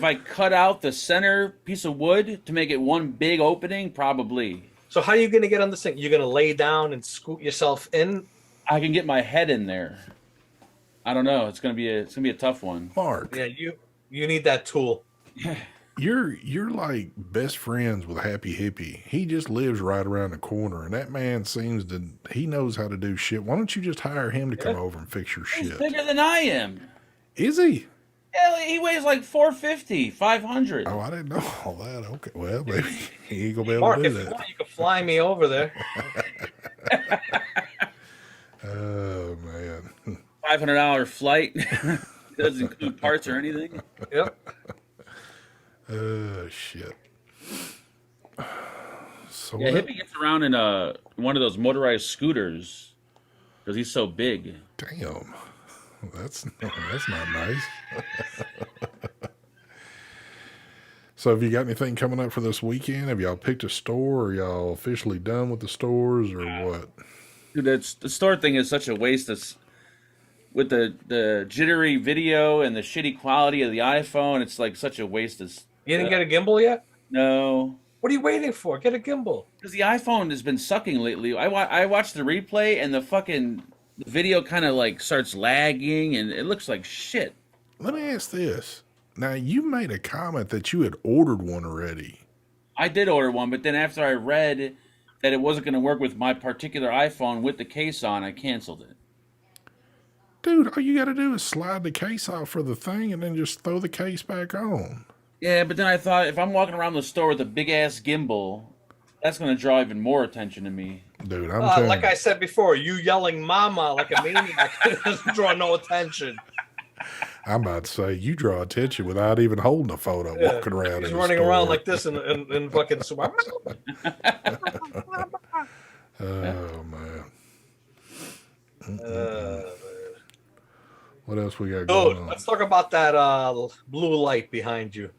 I cut out the center piece of wood to make it one big opening, probably. So how are you going to get on the sink? You're going to lay down and scoot yourself in? I can get my head in there. I don't know. It's gonna be a tough one. Mark? Yeah, you need that tool. You're like best friends with Happy Hippie. He just lives right around the corner, and that man he knows how to do shit. Why don't you just hire him to come over and fix your He's shit? bigger than I am. Is he? Yeah, he weighs like 450, 500. Oh, I didn't know all that. Okay, well, maybe he ain't gonna be able Mark, to do if you that. want, you can fly me over there. Oh man. $500 flight. Doesn't include parts or anything. Yep. Shit. So Yeah, Hippie gets around in one of those motorized scooters because he's so big. damn. That's not nice. So have you got anything coming up for this weekend? Have y'all picked a store? Or y'all officially done with the stores or what? Dude, the store thing is such a waste. With the jittery video and the shitty quality of the iPhone, it's like such a waste. You didn't get a gimbal yet? No. What are you waiting for? Get a gimbal. Because the iPhone has been sucking lately. I watched the replay and the video kind of like starts lagging and it looks like shit. Let me ask this. Now, you made a comment that you had ordered one already. I did order one, but then after I read that it wasn't going to work with my particular iPhone with the case on, I canceled it. Dude, all you got to do is slide the case off for the thing and then just throw the case back on. Yeah, but then I thought if I'm walking around the store with a big ass gimbal, that's going to draw even more attention to me. Dude, I'm telling like I said before, you yelling "mama" like a maniac doesn't draw no attention. I'm about to say you draw attention without even holding a photo, walking around. He's in the running store. around like this in fucking super. Oh man. What else we got going on? Let's talk about that blue light behind you.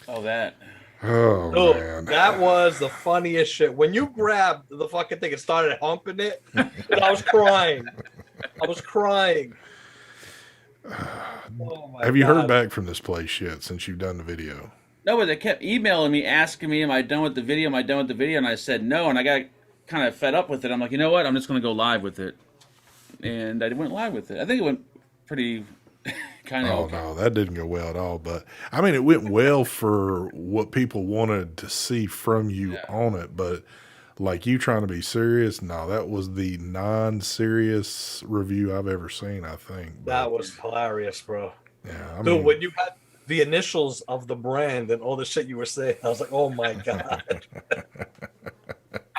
Oh, that. Oh Dude, man. that was the funniest shit. When you grabbed the fucking thing and started humping it, dude, I was crying. Oh my Have you God. heard back from this place yet since you've done the video? No, but they kept emailing me, asking me, am I done with the video? Am I done with the video? And I said no, and I got kind of fed up with it. I'm like, you know what? I'm just going to go live with it. And I went live with it. I think it went pretty kind of Oh okay. no, that didn't go well at all. But I mean, it went well for what people wanted to see from you on it. But like you trying to be serious, no, that was the non-serious review I've ever seen. I think That was hilarious, bro. yeah. I Dude, mean, when you had the initials of the brand and all the shit you were saying, I was like, oh my God.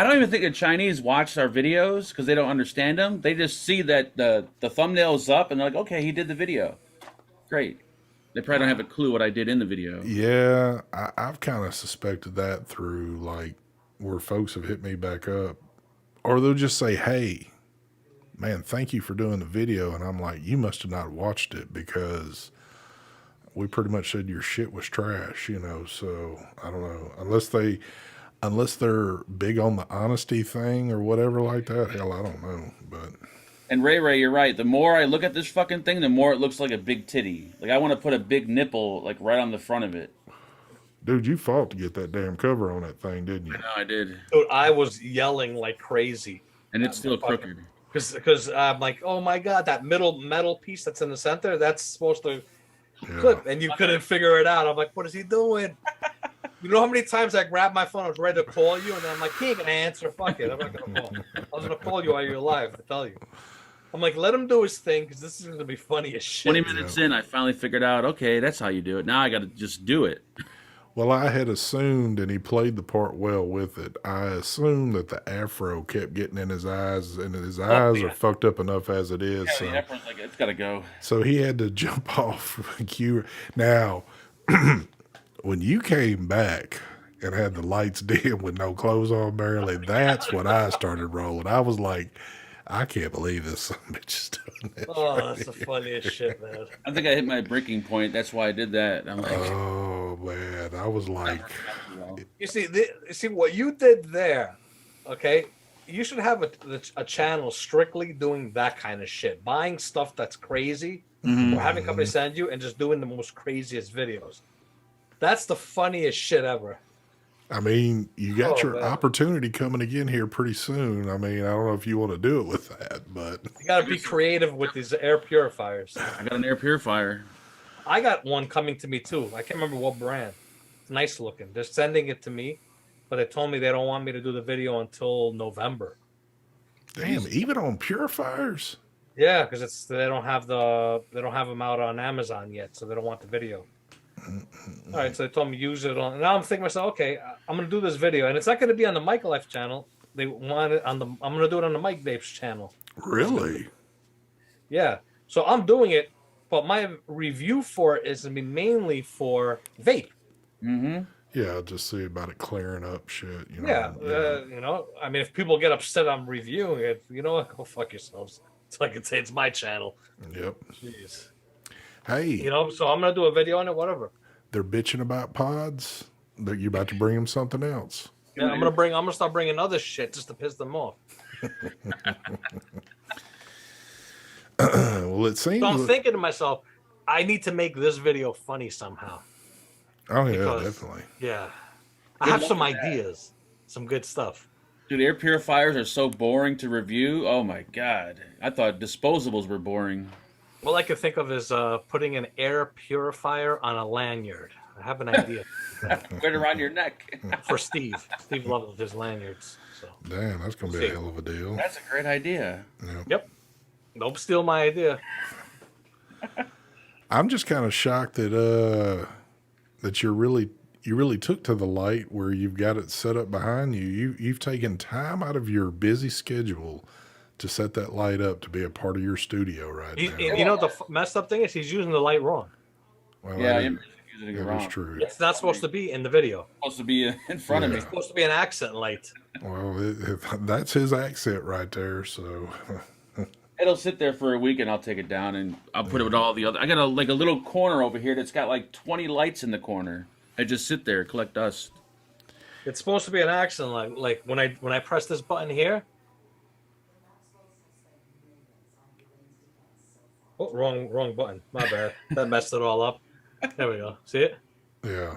I don't even think the Chinese watch our videos because they don't understand them. They just see that the thumbnail's up and they're like, okay, he did the video. Great. They probably don't have a clue what I did in the video. yeah, I've kind of suspected that through like where folks have hit me back up, or they'll just say, "Hey, man, thank you for doing the video," and I'm like, "You must have not watched it because we pretty much said your shit was trash," you know. So I don't know, unless they're big on the honesty thing or whatever like that. Hell, I don't know, but. And Ray, you're right. The more I look at this fucking thing, the more it looks like a big titty. Like I want to put a big nipple like right on the front of it. Dude, you fought to get that damn cover on that thing, didn't you? No, I did. Dude, I was yelling like crazy. And it's still crooked. Because I'm like, oh my God, that middle metal piece that's in the center, that's supposed to clip. And you couldn't figure it out. I'm like, what is he doing? You know how many times I grabbed my phone, I was ready to call you, and then I'm like, he ain't gonna answer. Fuck it, I'm not gonna call. I was gonna call you while you're live to tell you. I'm like, let him do his thing because this is gonna be funny as shit. 20 minutes in, I finally figured out, okay, that's how you do it. Now I got to just do it. Well, I had assumed, and he played the part well with it, I assumed that the afro kept getting in his eyes, and his eyes are fucked up enough as it is. Yeah, the effort's like, it's got to go. So he had to jump off cue. Now, when you came back and had the lights dim with no clothes on barely, that's when I started rolling. I was like, I can't believe this son of a bitch is doing this. Oh, right that's the here. funniest shit, man. I think I hit my breaking point. That's why I did that. I'm like, Oh man, I was like, well, You see what you did there. Okay, you should have a channel strictly doing that kind of shit, buying stuff that's crazy, or having companies send you and just doing the most craziest videos. That's the funniest shit ever. I mean, you got Oh, your man. opportunity coming again here pretty soon. I mean, I don't know if you want to do it with that, but You got to be creative with these air purifiers. I got an air purifier. I got one coming to me too. I can't remember what brand. It's nice looking. They're sending it to me, but they told me they don't want me to do the video until November. damn, even on purifiers. Yeah, because they don't have them out on Amazon yet, so they don't want the video. All right, so they told me use it on. Now I'm thinking to myself, okay, I'm gonna do this video, and it's not gonna be on the Mike Life channel. They want it on the. I'm gonna do it on the Mike Vapes channel. Really? Yeah, so I'm doing it, but my review for it is gonna be mainly for vape. Mm-hmm. Yeah, I'll just see about it clearing up shit. You know. Yeah, you know, I mean, if people get upset I'm reviewing it, you know what? Go fuck yourselves. So I can say it's my channel. Yep. Jeez. Hey, You know, so I'm gonna do a video on it, whatever. they're bitching about pods. But you're about to bring them something else. Yeah, I'm gonna start bringing other shit just to piss them off. Well, it seems. So I'm thinking to myself, I need to make this video funny somehow. Oh yeah, because- definitely. Yeah, I have some ideas, some good stuff. Dude, air purifiers are so boring to review. Oh my god. I thought disposables were boring. All I could think of is putting an air purifier on a lanyard. I have an idea Right around your neck. for Steve. Steve loves his lanyards. So Damn, that's gonna be a hell of a deal. That's a great idea. Yeah. yep, don't steal my idea. I'm just kind of shocked that you really took to the light where you've got it set up behind you. You've taken time out of your busy schedule to set that light up to be a part of your studio right now. You know the messed up thing is he's using the light wrong. Well, Yeah, that I'm is- using it that wrong. is true. It's not supposed to be in the video. It's supposed to be in front of me. It's supposed to be an accent light. Well, that's his accent right there. So, It'll sit there for a week and I'll take it down and I'll put it with all the other. I got a little corner over here that's got like 20 lights in the corner. I just sit there, collect dust. It's supposed to be an accent light. Like when I press this button here. Oh, wrong button. My bad. That messed it all up. There we go. See it? yeah.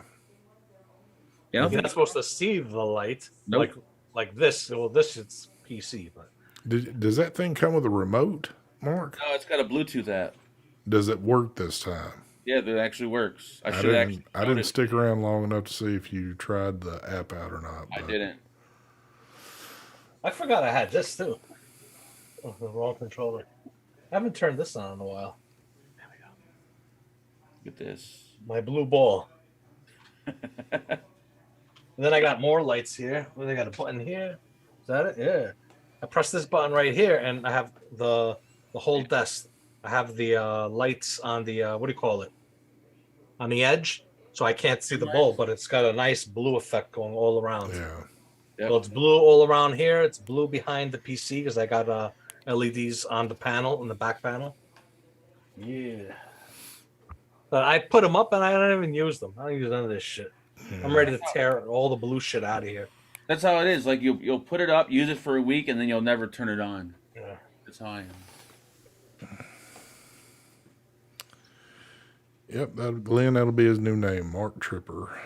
Yeah. You're not supposed to see the light Nope. like this. Well, this is PC, but Does that thing come with a remote, Mark? No, it's got a Bluetooth app. Does it work this time? Yeah, that actually works. I I should actually. didn't stick around long enough to see if you tried the app out or not. I but- didn't. I forgot I had this too. Oh, the wrong controller. I haven't turned this on in a while. There we go. Look at this. My blue ball. And then I got more lights here. Well, I got a button here. Is that it? Yeah. I press this button right here, and I have the whole desk. I have the lights on the what do you call it? On the edge, so I can't see the bulb, but it's got a nice blue effect going all around. Yeah. Yep. So it's blue all around here. It's blue behind the PC because I got LEDs on the panel, in the back panel. Yeah. But I put them up and I don't even use them. I don't use none of this shit. I'm ready to tear all the blue shit out of here. That's how it is. Like you'll put it up, use it for a week, and then you'll never turn it on. Yeah. That's how I am. Yep. That'll be his new name, Mark Tripper.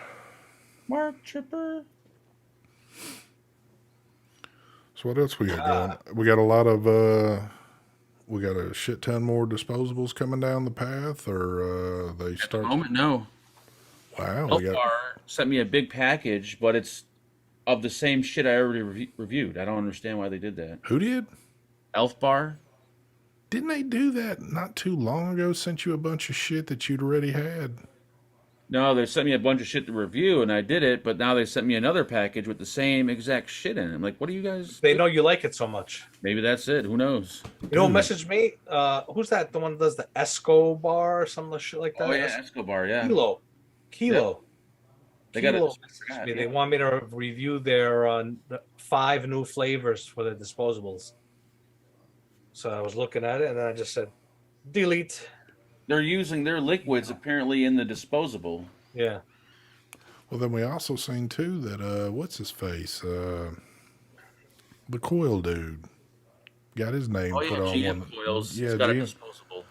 Mark Tripper. So what else we got going? We got a lot of we got a shit ton more disposables coming down the path, or they At start. the moment, no. Wow, we got Elfbar sent me a big package, but it's of the same shit I already reviewed. I don't understand why they did that. who did? Elfbar? Didn't they do that not too long ago? Sent you a bunch of shit that you'd already had. No, they sent me a bunch of shit to review, and I did it, but now they sent me another package with the same exact shit in it. I'm like, what are you guys... They know you like it so much. Maybe that's it. Who knows? You know who messaged me? Who's that? The one that does the Escobar or some shit like that? Oh, yeah, Escobar, yeah. Kilo. They got it. Kilo messaged me. They want me to review their the 5 new flavors for the disposables. So I was looking at it, and then I just said, delete. They're using their liquids apparently in the disposable. Yeah. Well, then we also seen too that what's his face, the coil dude, got his name Oh yeah, put on GM one. coils. Yeah, It's got a GM. disposable.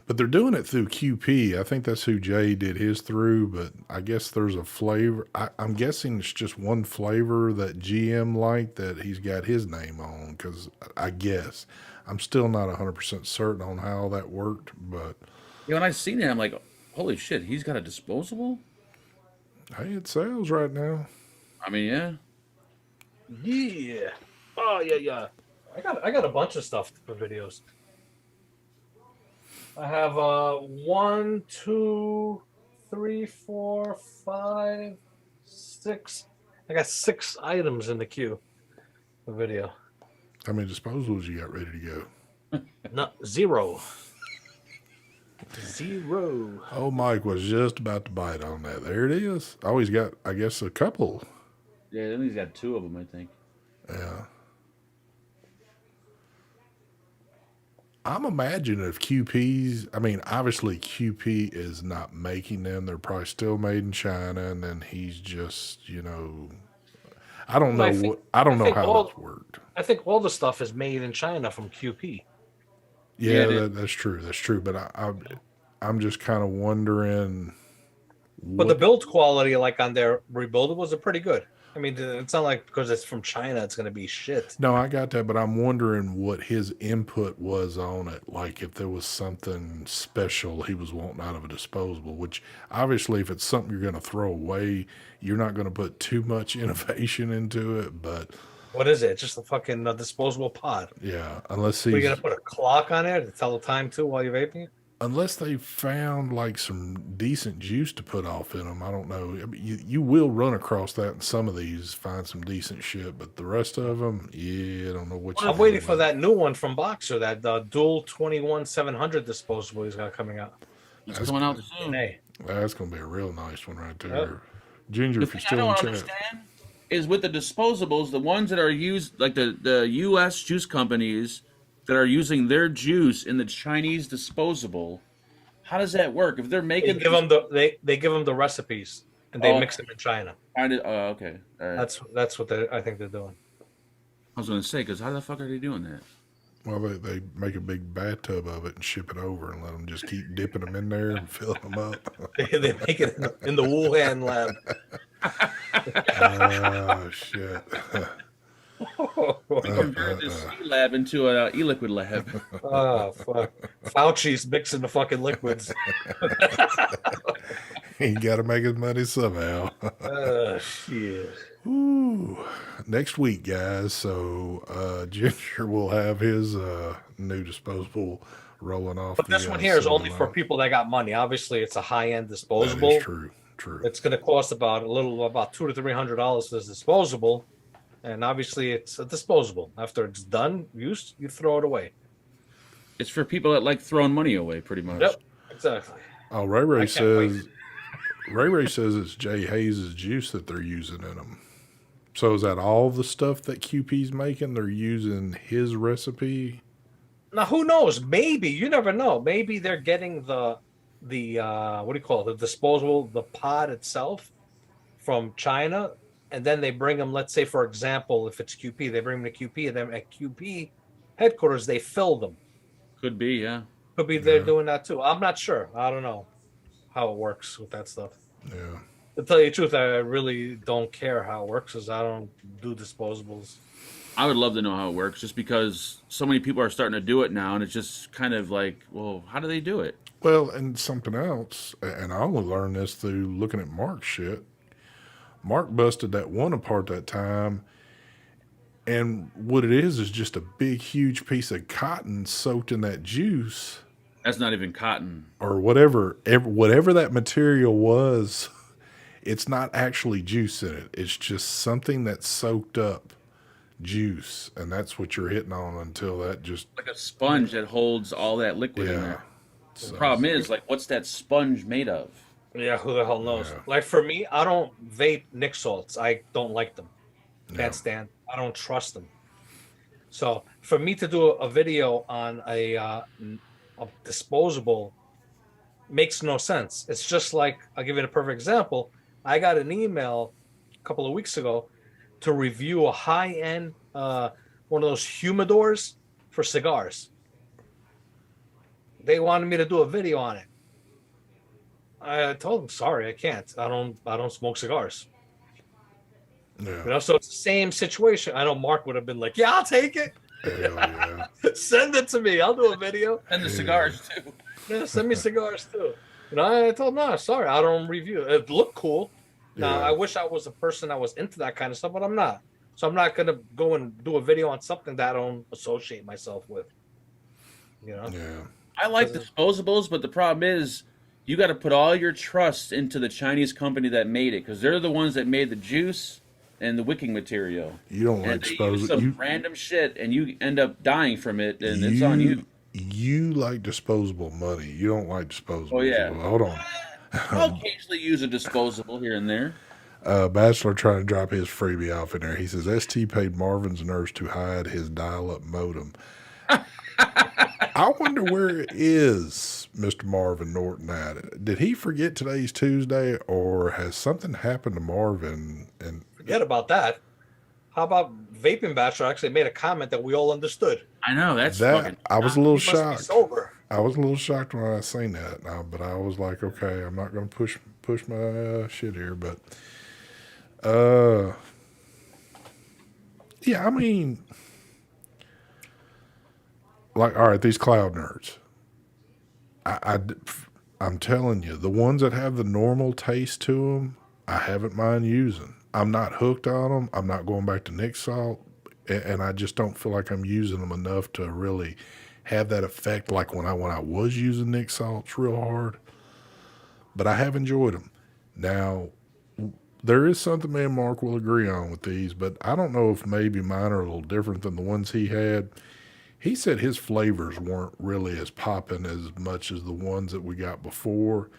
But they're doing it through QP. I think that's who Jay did his through. But I guess there's a flavor. I'm guessing it's just one flavor that GM liked that he's got his name on. Because I guess I'm still not 100% certain on how that worked. But Yeah, when I seen it, I'm like, holy shit, he's got a disposable. hey, it sells right now. I mean, yeah. Yeah. Oh yeah, yeah. I got a bunch of stuff for videos. I have 1, 2, 3, 4, 5, 6. I got 6 items in the queue for video. How many disposables you got ready to go? No, 0. 0. Oh, Mike was just about to bite on that. There it is. Oh, he's got, I guess, a couple. Yeah, then he's got 2 of them, I think. Yeah. I'm imagining if QP's, I mean, obviously QP is not making them. They're probably still made in China, and then he's just, I don't know I don't know how that's worked. I think all the stuff is made in China from QP. Yeah, that's true. That's true. But I'm just kind of wondering. But the build quality, like on their rebuildables, are pretty good. I mean, it's not like because it's from China, it's going to be shit. No, I got that, but I'm wondering what his input was on it. Like if there was something special he was wanting out of a disposable, which obviously if it's something you're going to throw away, you're not going to put too much innovation into it. But what is it? It's just a fucking disposable pod. Yeah, unless you're going to put a clock on it to tell the time too while you're vaping it? Unless they found like some decent juice to put off in them, I don't know. I mean, you will run across that in some of these, find some decent shit, but the rest of them, yeah, I don't know what. I'm waiting for that new one from Boxer, that dual 21-700 disposable he's got coming out. It's coming out soon. Hey, that's gonna be a real nice one right there. Yep. Ginger, if you're still in chat, is with the disposables, the ones that are used, like the U.S. juice companies that are using their juice in the Chinese disposable. How does that work? If they're making, they give them the recipes and they mix them in China. Okay, all right. That's what I think they're doing. I was going to say, because how the fuck are they doing that? Well, they make a big bathtub of it and ship it over and let them just keep dipping them in there and filling them up. They make it in the Wuhan lab. Oh shit. We converted this lab into an e-liquid lab. Oh, fuck. Fauci's mixing the fucking liquids. He got to make his money somehow. Shit. Ooh. Next week, guys. So Ginger will have his new disposable rolling off. But this one here is only for people that got money. Obviously, it's a high-end disposable. That is true. It's going to cost about $200 to $300 for this disposable. And obviously, it's a disposable. After it's done, used, you throw it away. It's for people that like throwing money away, pretty much. Yep, exactly. Oh, Ray says it's Jay Hayes' juice that they're using in them. So is that all the stuff that QP's making? They're using his recipe? Now, who knows? Maybe. You never know. Maybe they're getting the what do you call it? The disposable, the pod itself from China. And then they bring them, let's say, for example, if it's QP, they bring them to QP, and then at QP headquarters, they fill them. Could be, yeah. Could be they're doing that too. I'm not sure. I don't know how it works with that stuff. Yeah. To tell you the truth, I really don't care how it works because I don't do disposables. I would love to know how it works just because so many people are starting to do it now, and it's just kind of like, well, how do they do it? Well, and something else, and I only learned this through looking at Mark's shit. Mark busted that one apart that time, and what it is just a big, huge piece of cotton soaked in that juice. That's not even cotton. Or whatever that material was, it's not actually juice in it. It's just something that soaked up juice, and that's what you're hitting on until that just... Like a sponge that holds all that liquid in there. So, the problem is, like, what's that sponge made of? Yeah, who the hell knows? Yeah. Like for me, I don't vape Nick salts. I don't like them. Can't stand. I don't trust them. So for me to do a video on a disposable makes no sense. It's just like, I'll give you a perfect example. I got an email a couple of weeks ago to review a high-end one of those humidors for cigars. They wanted me to do a video on it. I told them, sorry, I can't. I don't smoke cigars. Yeah. You know, so it's the same situation. I know Mark would have been like, yeah, I'll take it. Hell yeah. Send it to me. I'll do a video. And the cigars too. Yeah, send me cigars too. You know, I told him, no, sorry, I don't review it. It looked cool. Now, Yeah. I wish I was a person that was into that kind of stuff, but I'm not. So I'm not going to go and do a video on something that I don't associate myself with. You know? Yeah. I like disposables, but the problem is you got to put all your trust into the Chinese company that made it, because they're the ones that made the juice and the wicking material. You don't like And they use disposable. some random shit, and you end up dying from it, and it's on you. You like disposable money. You don't like disposable. Oh, yeah. Hold on. I'll occasionally use a disposable here and there. Bachelor trying to drop his freebie off in there. He says ST paid Marvin's nurse to hide his dial-up modem. I wonder where it is, Mr. Marvin Norton at. Did he forget today's Tuesday, or has something happened to Marvin? And Forget about that. How about Vaping Bachelor actually made a comment that we all understood? I know, that's that fucking... I was a little He must be shocked. sober. I was a little shocked when I seen that, but I was like, okay, I'm not going to push my shit here, but yeah, I mean, like, all right, these cloud nerds. I'm telling you, the ones that have the normal taste to them, I haven't mind using. I'm not hooked on them. I'm not going back to Nick Salt, and I just don't feel like I'm using them enough to really have that effect like when I was using Nick Salts real hard. But I have enjoyed them. Now, there is something me and Mark will agree on with these, but I don't know if maybe mine are a little different than the ones he had. He said his flavors weren't really as popping as much as the ones that we got before.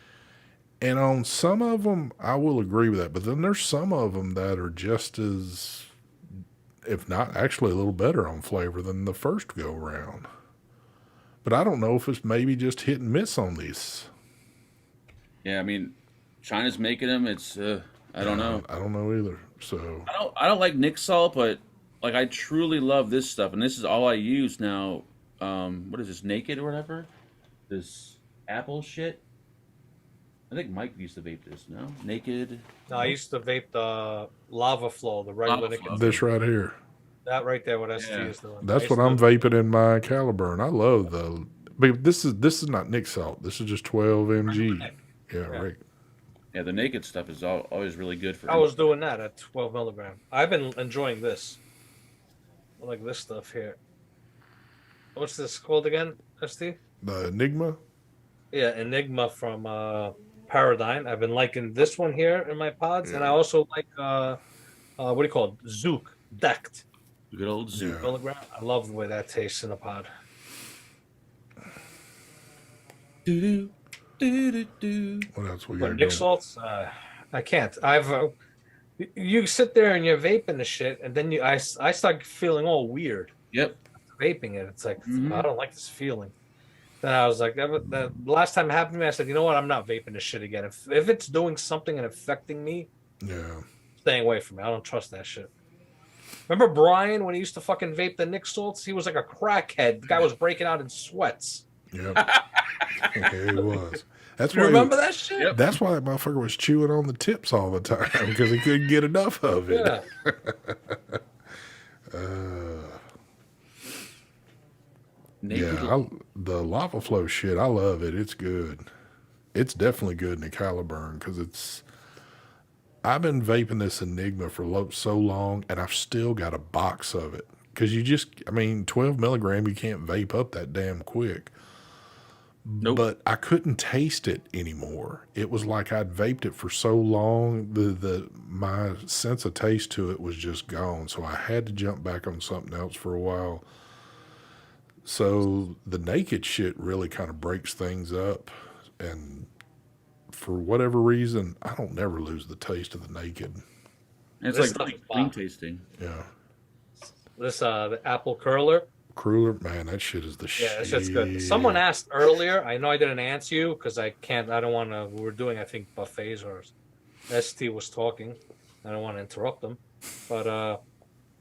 And on some of them, I will agree with that. But then there's some of them that are just as, if not actually a little better on flavor than the first go around. But I don't know if it's maybe just hit and miss on these. Yeah, I mean, China's making them. It's I don't know. I don't know either. So I don't like Nick Salt, but like I truly love this stuff, and this is all I use now. What is this, Naked or whatever? This Apple shit. I think Mike used to vape this. No, Naked. No, I used to vape the Lava Flow, the regular Lava nicotine. Flow. this right here, That right there, what ST Yeah. is doing. that's what I'm vaping in my Caliburn. I love the, but this is not Nick Salt. This is just 12 mg. Yeah, right. Yeah, the Naked stuff is always really good for. I was doing that at 12 milligram. I've been enjoying this. I like this stuff here. What's this called again, ST? The Enigma. Yeah, Enigma from Paradigm. I've been liking this one here in my pods, and I Yeah. also like what do you call it? Zook Decked Good old Zoo. Yeah. milligram. I love the way that tastes in a pod. Do do do do. What else we But got? Nick Salts, I can't. You sit there and you're vaping the shit, and then I start feeling all weird Yep. vaping it. It's like Mhm. I don't like this feeling. Then I was like, the last time it happened to me, I said, you know what? I'm not vaping this shit again. If it's doing something and affecting me, Yeah. staying away from it. I don't trust that shit. Remember Brian when he used to fucking vape the Nick Salts? He was like a crackhead. The guy was breaking out in sweats. Yep. Yeah, he was. That's You why. remember that shit? Yep. That's why that motherfucker was chewing on the tips all the time because he couldn't get enough of it. Yeah. Naked. Yeah, the lava flow shit, I love it. It's good. It's definitely good in the Caliburn because it's. I've been vaping this Enigma for so long, and I've still got a box of it because I mean, 12 milligram, you can't vape up that damn quick. Nope. But I couldn't taste it anymore. It was like I'd vaped it for so long, my sense of taste to it was just gone. So I had to jump back on something else for a while. So the Naked shit really kind of breaks things up, and for whatever reason, I don't never lose the taste of the Naked. And it's This like really stuff is clean bomb. tasting. Yeah, This the apple curler. Cruller, man, that shit is the Yeah, shit. that shit's good. Someone asked earlier. I know I didn't answer you because I can't. I don't want to. We were doing, I think, buffets or ST was talking. I don't want to interrupt them. But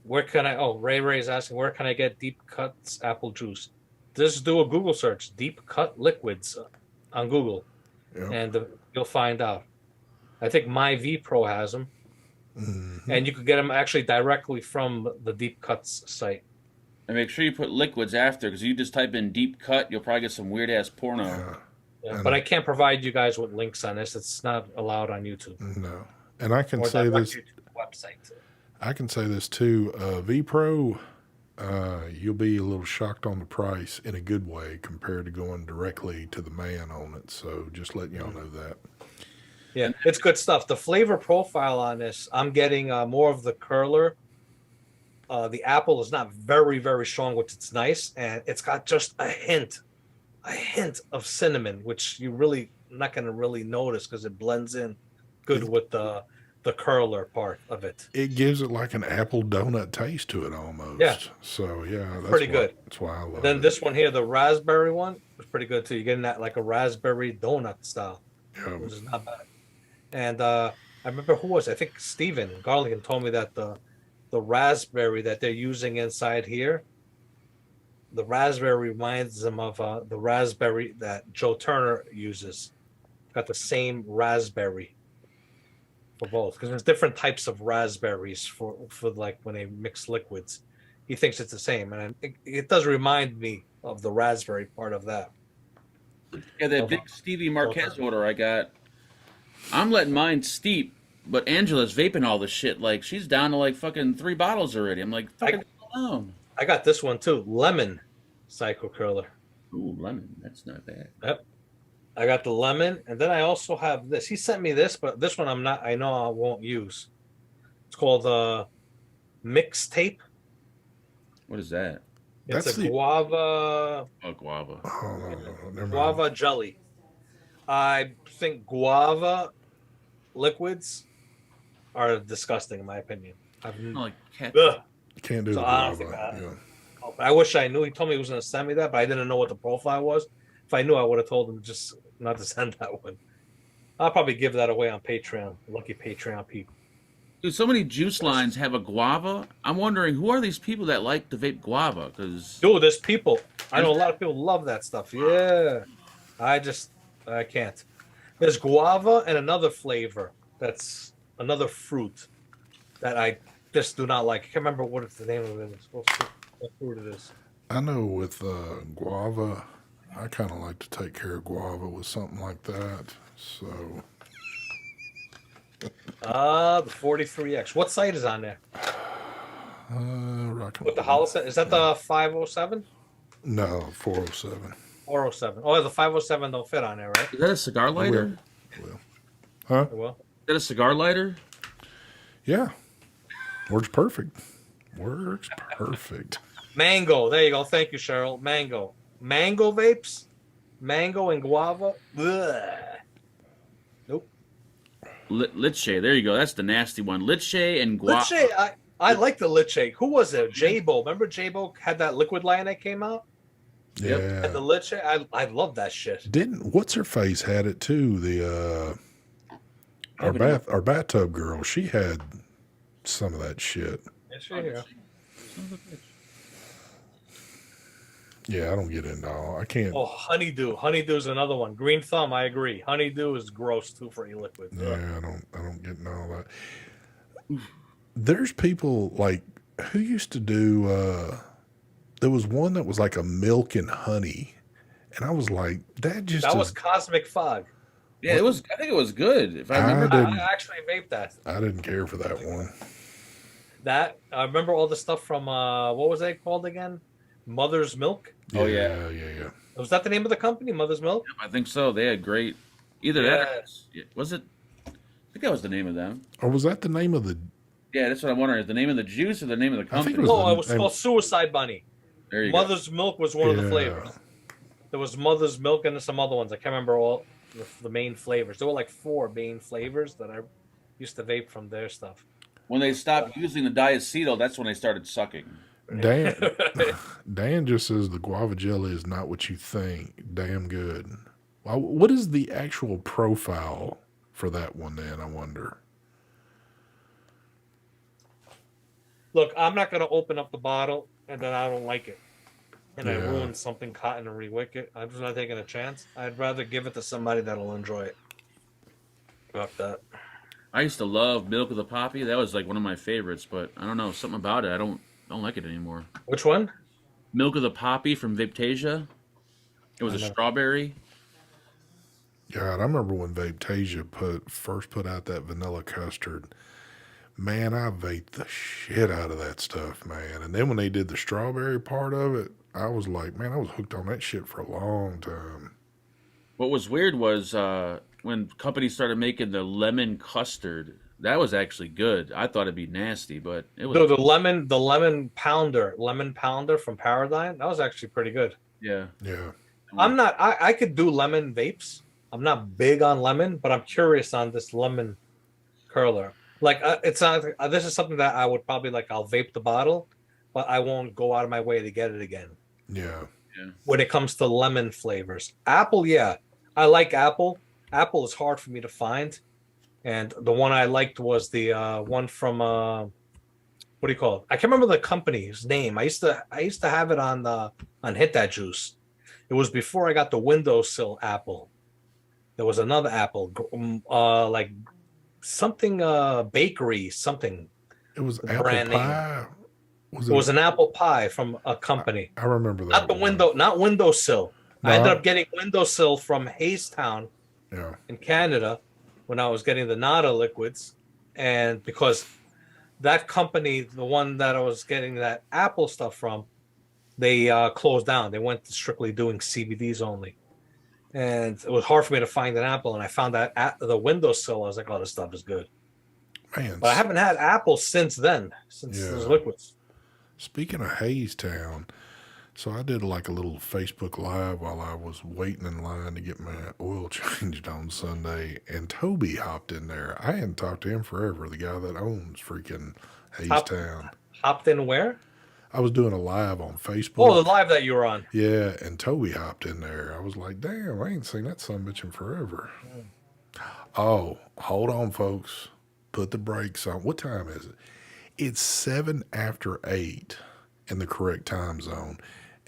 where can I? Oh, Ray's asking, where can I get Deep Cuts apple juice? Just do a Google search, Deep Cut Liquids, on Google, Yep. and you'll find out. I think My V Pro has them, and you could get them actually directly from the Deep Cuts site. And make sure you put liquids after, because you just type in deep cut, you'll probably get some weird ass porno. Yeah, but I can't provide you guys with links on this. It's not allowed on YouTube. No, and I can Or say direct this. you to the website. I can say this too. V Pro, you'll be a little shocked on the price in a good way compared to going directly to the man on it. So just letting y'all know that. Yeah, it's good stuff. The flavor profile on this, I'm getting more of the curler. The apple is not very, very strong, which is nice, and it's got just a hint of cinnamon, which you really not going to really notice because it blends in good with the curler part of it. It gives it like an apple donut taste to it almost. Yeah. So yeah, that's Pretty good. That's why I love Then it. this one here, the raspberry one, was pretty good too. You're getting that like a raspberry donut style, Yeah. which is not bad. And I remember who was it? I think Steven Garligan told me that the raspberry that they're using inside here, the raspberry reminds them of the raspberry that Joe Turner uses. Got the same raspberry for both, because there's different types of raspberries for like when they mix liquids. He thinks it's the same, and it does remind me of the raspberry part of that. Yeah, that big Stevie Marquez order I got, I'm letting mine steep, but Angela's vaping all this shit. Like, she's down to like fucking 3 bottles already. I'm like, fucking alone. I got this one too, lemon psycho curler. Ooh, lemon. That's not bad. Yep. I got the lemon, and then I also have this. He sent me this, but this one I know I won't use. It's called mixtape. What is that? It's That's a the- Oh, guava. Oh, never mind. guava jelly. I think guava liquids are disgusting, in my opinion. Like cat. Ugh. Can't do So the I don't guava. think Yeah. I wish I knew. He told me he was going to send me that, but I didn't know what the profile was. If I knew, I would have told him just not to send that one. I'll probably give that away on Patreon. Lucky Patreon people. Dude, so many juice lines have a guava. I'm wondering, who are these people that like to vape guava? Because Dude, there's people. I know a lot of people love that stuff. Yeah. I can't. There's guava and another flavor that's another fruit that I just do not like. I can't remember what the name of it is. What fruit it is. I know with guava, I kind of like to take care of guava with something like that. So The 43X. What site is on there? With the Holocene? Is that the 507? No, 407. 407. Oh, the 507 don't fit on there, right? is that a cigar lighter? Huh? Well, Is that a cigar lighter? Yeah. Works perfect. Works perfect. mango. There you go. Thank you, Cheryl. Mango. Mango vapes? Mango and guava? Ugh. Nope. Liche. There you go. That's the nasty one. Liche and guava. Liche, I like the Liche. Who was it? J-Bo. Remember J-Bo had that liquid line that came out? Yeah. And the Liche, I love that shit. Didn't what's her face had it too? The our bathtub girl, she had some of that shit. Yes, yeah. Yeah, I don't get into all. I can't. Oh, honeydew. Honeydew's another one. Green thumb, I agree. Honeydew is gross too for e-liquid. Yeah, I don't get into all that. There's people like who used to do. There was one that was like a milk and honey, and I was like, that was Cosmic Fog. Yeah, it was. I think it was good. If I remember, I actually vaped that. I didn't care for that one. That I remember all the stuff from what was that called again? Mother's Milk. Oh, yeah. Yeah. Was that the name of the company? Mother's Milk. I think so. They had great. Either that. Or, was it? I think that was the name of them. Or was that the name of the? Yeah, that's what I'm wondering. Is the name of the juice or the name of the I think company? it No, it was called Suicide Bunny. There you go. Mother's Milk was one of the flavors. There was Mother's Milk and some other ones. I can't remember all the main flavors. There were like 4 main flavors that I used to vape from their stuff. When they stopped using the diacetyl, that's when they started sucking. Dan, Dan just says the guava jelly is not what you think. Damn good. Well, what is the actual profile for that one then, I wonder? Look, I'm not gonna open up the bottle and then I don't like it, and I Yeah. ruin something cotton and rewick it. I'm just not taking a chance. I'd rather give it to somebody that'll enjoy it. Fuck that. I used to love Milk of the Poppy. That was like one of my favorites, but I don't know, something about it. I don't like it anymore. Which one? Milk of the Poppy from Vaptasia. It was I a never- strawberry. God, I remember when Vaptasia first put out that vanilla custard. Man, I vaped the shit out of that stuff, man. And then when they did the strawberry part of it, I was like, man, I was hooked on that shit for a long time. What was weird was when companies started making the lemon custard. That was actually good. I thought it'd be nasty, but it was. No, the lemon pounder from Paradigm. That was actually pretty good. Yeah. Yeah. I'm not. I could do lemon vapes. I'm not big on lemon, but I'm curious on this lemon curler. Like it's not. This is something that I would probably like. I'll vape the bottle, but I won't go out of my way to get it again. Yeah. When it comes to lemon flavors, apple, yeah, I like apple. Apple is hard for me to find, and the one I liked was the one from what do you call it? I can't remember the company's name. I used to have it on Hit That Juice. It was before I got the windowsill apple. There was another apple, like something bakery, something. It was The apple brand name. pie. It was an apple pie from a company. I remember that. Not the one. not windowsill. No, I ended up getting windowsill from Haystown Yeah. in Canada when I was getting the Nada liquids, and because that company, the one that I was getting that Apple stuff from, they closed down. They went to strictly doing CBDs only, and it was hard for me to find an Apple. And I found that at the windowsill. I was like, "Oh, this stuff is good," Man. but I haven't had Apple since then, since Yeah. those liquids. Speaking of Haystown, so I did like a little Facebook Live while I was waiting in line to get my oil changed on Sunday, and Toby hopped in there. I hadn't talked to him forever, the guy that owns freaking Haystown. Hopped in where? I was doing a live on Facebook. Oh, the live that you were on. Yeah, and Toby hopped in there. I was like, damn, I ain't seen that sumbitch in forever. Oh, hold on, folks. Put the brakes on. What time is it? It's 7 after 8 in the correct time zone.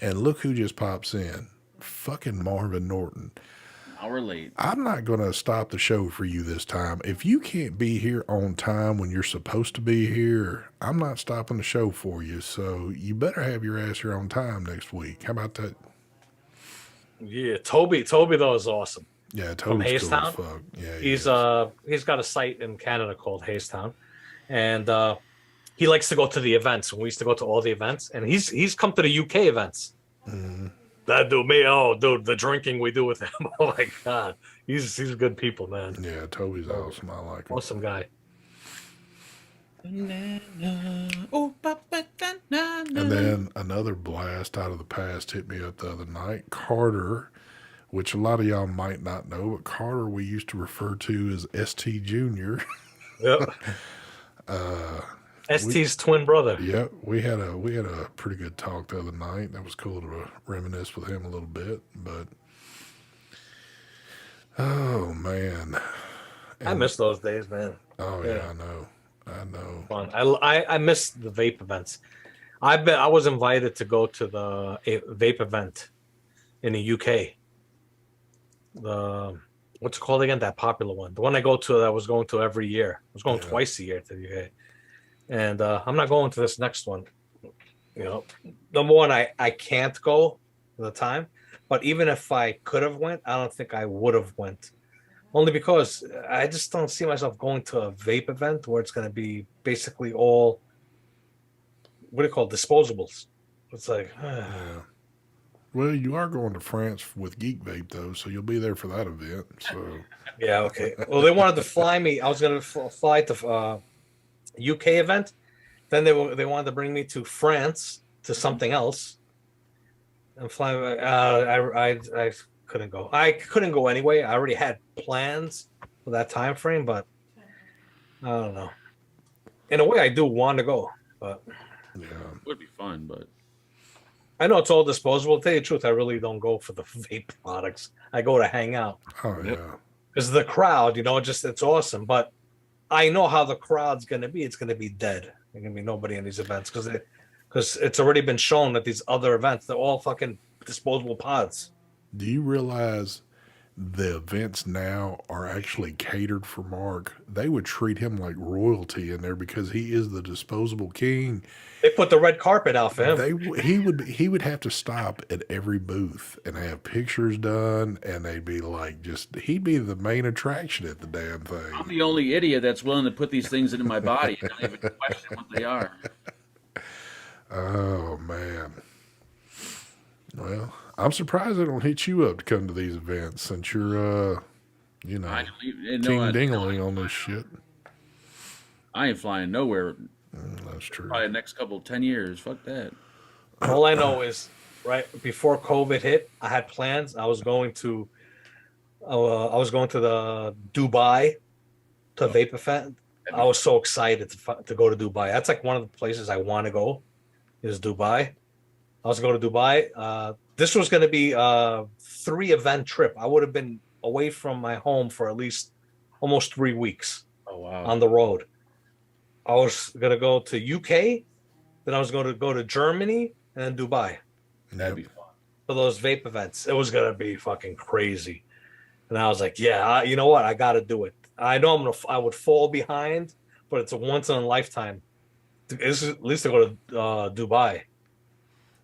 And look who just pops in. Fucking Marvin Norton. Hour late. I'm not going to stop the show for you this time. If you can't be here on time when you're supposed to be here, I'm not stopping the show for you. So you better have your ass here on time next week. How about that? Yeah, Toby though is awesome. Yeah, From Toby's cool as Haystown? fuck. Yeah, He's got a site in Canada called Haystown, and he likes to go to the events. We used to go to all the events, and he's come to the UK events. Mhm. That dude, me, oh dude, the drinking we do with him. Oh my god, he's good people, man. Yeah, Toby's awesome. I like him. Awesome guy. And then another blast out of the past hit me up the other night. Carter, which a lot of y'all might not know, but Carter we used to refer to as ST Junior. Yep. ST's twin brother. Yep, we had a pretty good talk the other night. That was cool to reminisce with him a little bit. But oh man, I miss those days, man. oh Yeah. yeah, I know. Fun. I miss the vape events. I was invited to go to the vape event in the UK. The what's it called again? That popular one. The one I go to that I was going to every year. I was going Yeah. twice a year to the UK. And I'm not going to this next one. You know, number one, I can't go at the time. But even if I could have went, I don't think I would have went. Only because I just don't see myself going to a vape event where it's going to be basically all, what do you call it, disposables. It's like, Yeah. Well, you are going to France with Geek Vape though, so you'll be there for that event. So yeah, okay. Well, they wanted to fly me. I was going to fly to UK event. Then they wanted to bring me to France to something else and fly. I couldn't go. I couldn't go anyway. I already had plans for that time frame, but I don't know. In a way, I do want to go, but Yeah. It would be fun, but I know it's all disposable. To tell you the truth, I really don't go for the vape products. I go to hang out Oh Yep. yeah. because the crowd, just it's awesome. But I know how the crowd's going to be. It's going to be dead. There's going to be nobody in these events because it's already been shown that these other events, they're all fucking disposable pods. Do you realize the events now are actually catered for Mark? They would treat him like royalty in there because he is the disposable king. They put the red carpet out for him. He would have to stop at every booth and have pictures done, and they'd be like, he'd be the main attraction at the damn thing. I'm the only idiot that's willing to put these things into my body and not even question what they are. Oh man. Well, I'm surprised they don't hit you up to come to these events since you're I don't even know. king dingling on this shit. I ain't flying nowhere. That's true. Probably the next couple 10 years. Fuck that. All I know is right before COVID hit, I had plans. I was going to the Dubai to vape event. I was so excited to go to Dubai. That's like one of the places I want to go. Is Dubai. I was going to Dubai. This was going to be a 3-event trip. I would have been away from my home for at least almost 3 weeks. Oh wow. On the road. I was going to go to UK, then I was going to go to Germany and then Dubai. That'd be fun. For those vape events. It was going to be fucking crazy. And I was like, yeah, you know what? I got to do it. I know I would fall behind, but it's a once in a lifetime. At least to go to Dubai,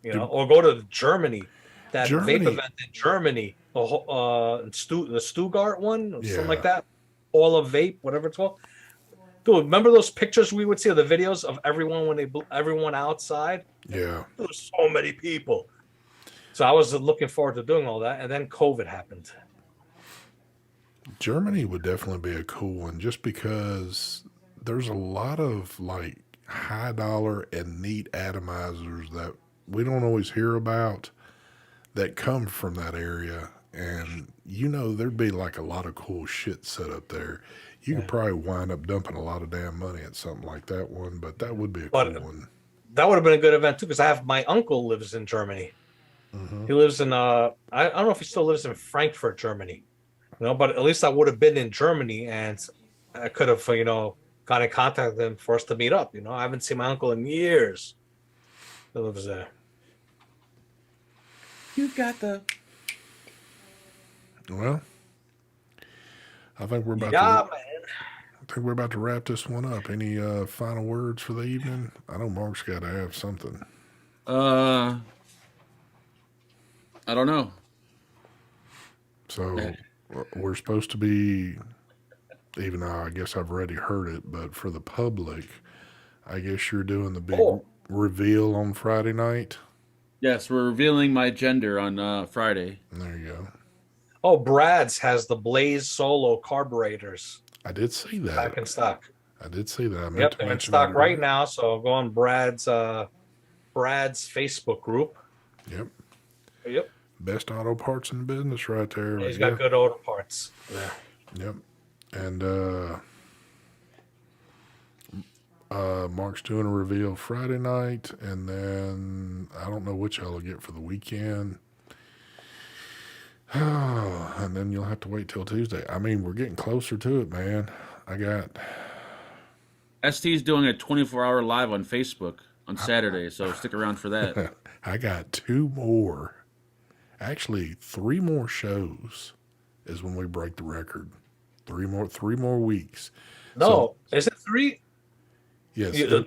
or go to Germany. That vape event in Germany, the Stuttgart one, or something like that. All of Vape, whatever it's called. Dude, remember those pictures we would see, the videos of everyone outside? Yeah. There was so many people. So I was looking forward to doing all that, and then COVID happened. Germany would definitely be a cool one just because there's a lot of like high dollar and neat atomizers that we don't always hear about that come from that area. And there'd be like a lot of cool shit set up there. You could probably wind up dumping a lot of damn money at something like that one, but that would be a cool one. That would have been a good event too, because my uncle lives in Germany. Mm-hmm. He lives in I don't know if he still lives in Frankfurt, Germany. But at least I would have been in Germany, and I could have got in contact with him for us to meet up. I haven't seen my uncle in years. He lives there. You got the. Well, I think we're about to wrap this one up. Any final words for the evening? I know Mark's got to have something. I don't know. So we're supposed to be, even though I guess I've already heard it, but for the public, I guess you're doing the big reveal on Friday night. Yes, we're revealing my gender on Friday. There you go. Oh, Brad's has the Blaze Solo carburetors. I did see that. Back in stock. I did see that. They're in stock right now. So go on Brad's Facebook group. Yep. Best auto parts in the business right there. He's got good auto parts. Yeah. Yep. And Mark's doing a reveal Friday night, and then I don't know what y'all will get for the weekend. And then you'll have to wait till Tuesday. I mean, we're getting closer to it, man. I got ST's doing a 24-hour live on Facebook on Saturday, so stick around for that. I got 2 more. Actually, 3 more shows is when we break the record. 3 more weeks. No, is it 3? Yes. It'll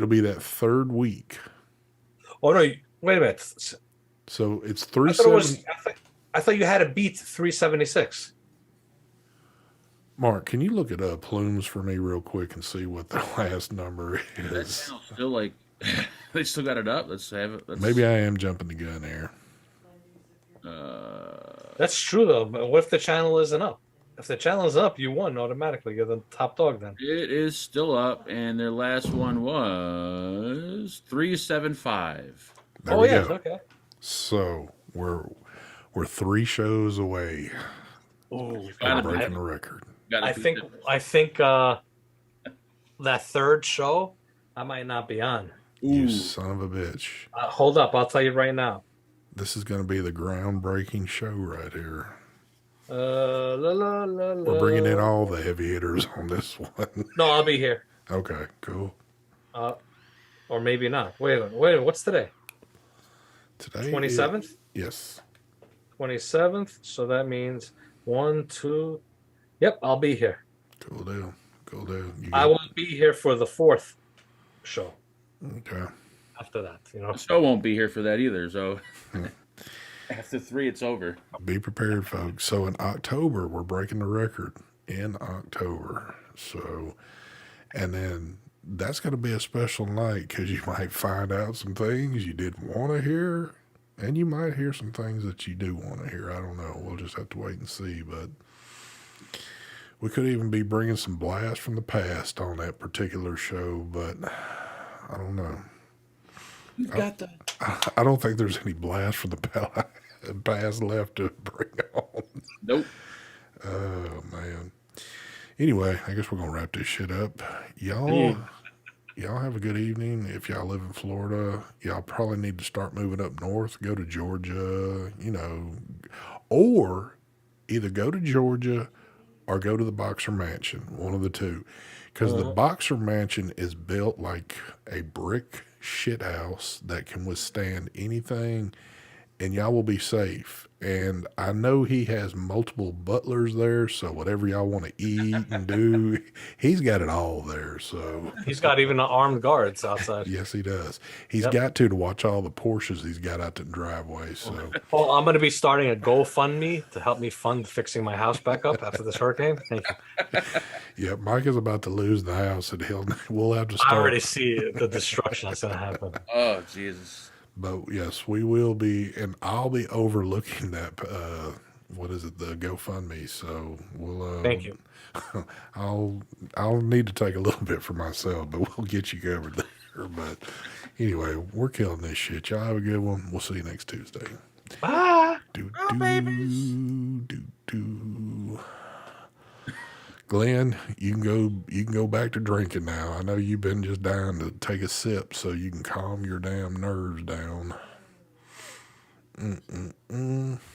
be that 3rd week. Oh no! Wait a minute. So it's 370. I thought you had to beat 376. Mark, can you look at plumes for me real quick and see what the last number is? That channel's still like they still got it up. Let's have it. Maybe I am jumping the gun there. That's true though. But what if the channel isn't up? If the channel is up, you won automatically. You're the top dog then. It is still up, and their last one was 375. There we go. Okay. So we're 3 shows away from breaking the record. I think that 3rd show I might not be on. You Ooh. son of a bitch. Hold up, I'll tell you right now. This is going to be the groundbreaking show right here. La, la, la, We're bringing in la. all the heavy hitters on this one. No, I'll be here. Okay, cool. Or maybe not. Wait a minute. What's today? Today 27th? Yes. 27th. So that means 1, 2. Yep, I'll be here. Cool deal. Cool deal. I won't be here for the 4th show. Okay. After that, you know. So won't be here for that either. So after 3, it's over. Be prepared, folks. So in October, we're breaking the record in October. So, and then that's going to be a special night because you might find out some things you didn't want to hear, and you might hear some things that you do want to hear. I don't know. We'll just have to wait and see. But we could even be bringing some blast from the past on that particular show, but I don't know. You've got the. I don't think there's any blast from the past left to bring on. Nope. Oh, man. Anyway, I guess we're going to wrap this shit up. Y'all have a good evening. If y'all live in Florida, y'all probably need to start moving up north, go to Georgia, or either go to Georgia or go to the Boxer Mansion, one of the two. Because the Boxer Mansion is built like a brick shit house that can withstand anything, and y'all will be safe. And I know he has multiple butlers there, so whatever y'all want to eat and do, he's got it all there. So He's got even armed guards outside. yes, he does. He's got to watch all the Porsches he's got out the driveway. So Well, I'm going to be starting a GoFundMe to help me fund fixing my house back up after this hurricane. Thank you. yeah, Mike is about to lose the house, and we'll have to I start. already see the destruction that's going to happen. Oh Jesus. But yes, we will be, and I'll be overlooking that. What is it? The GoFundMe. So we'll. Thank you. I'll need to take a little bit for myself, but we'll get you covered there. But anyway, we're killing this shit. Y'all have a good one. We'll see you next Tuesday. Bye. Glenn, you can go back to drinking now. I know you've been just dying to take a sip so you can calm your damn nerves down.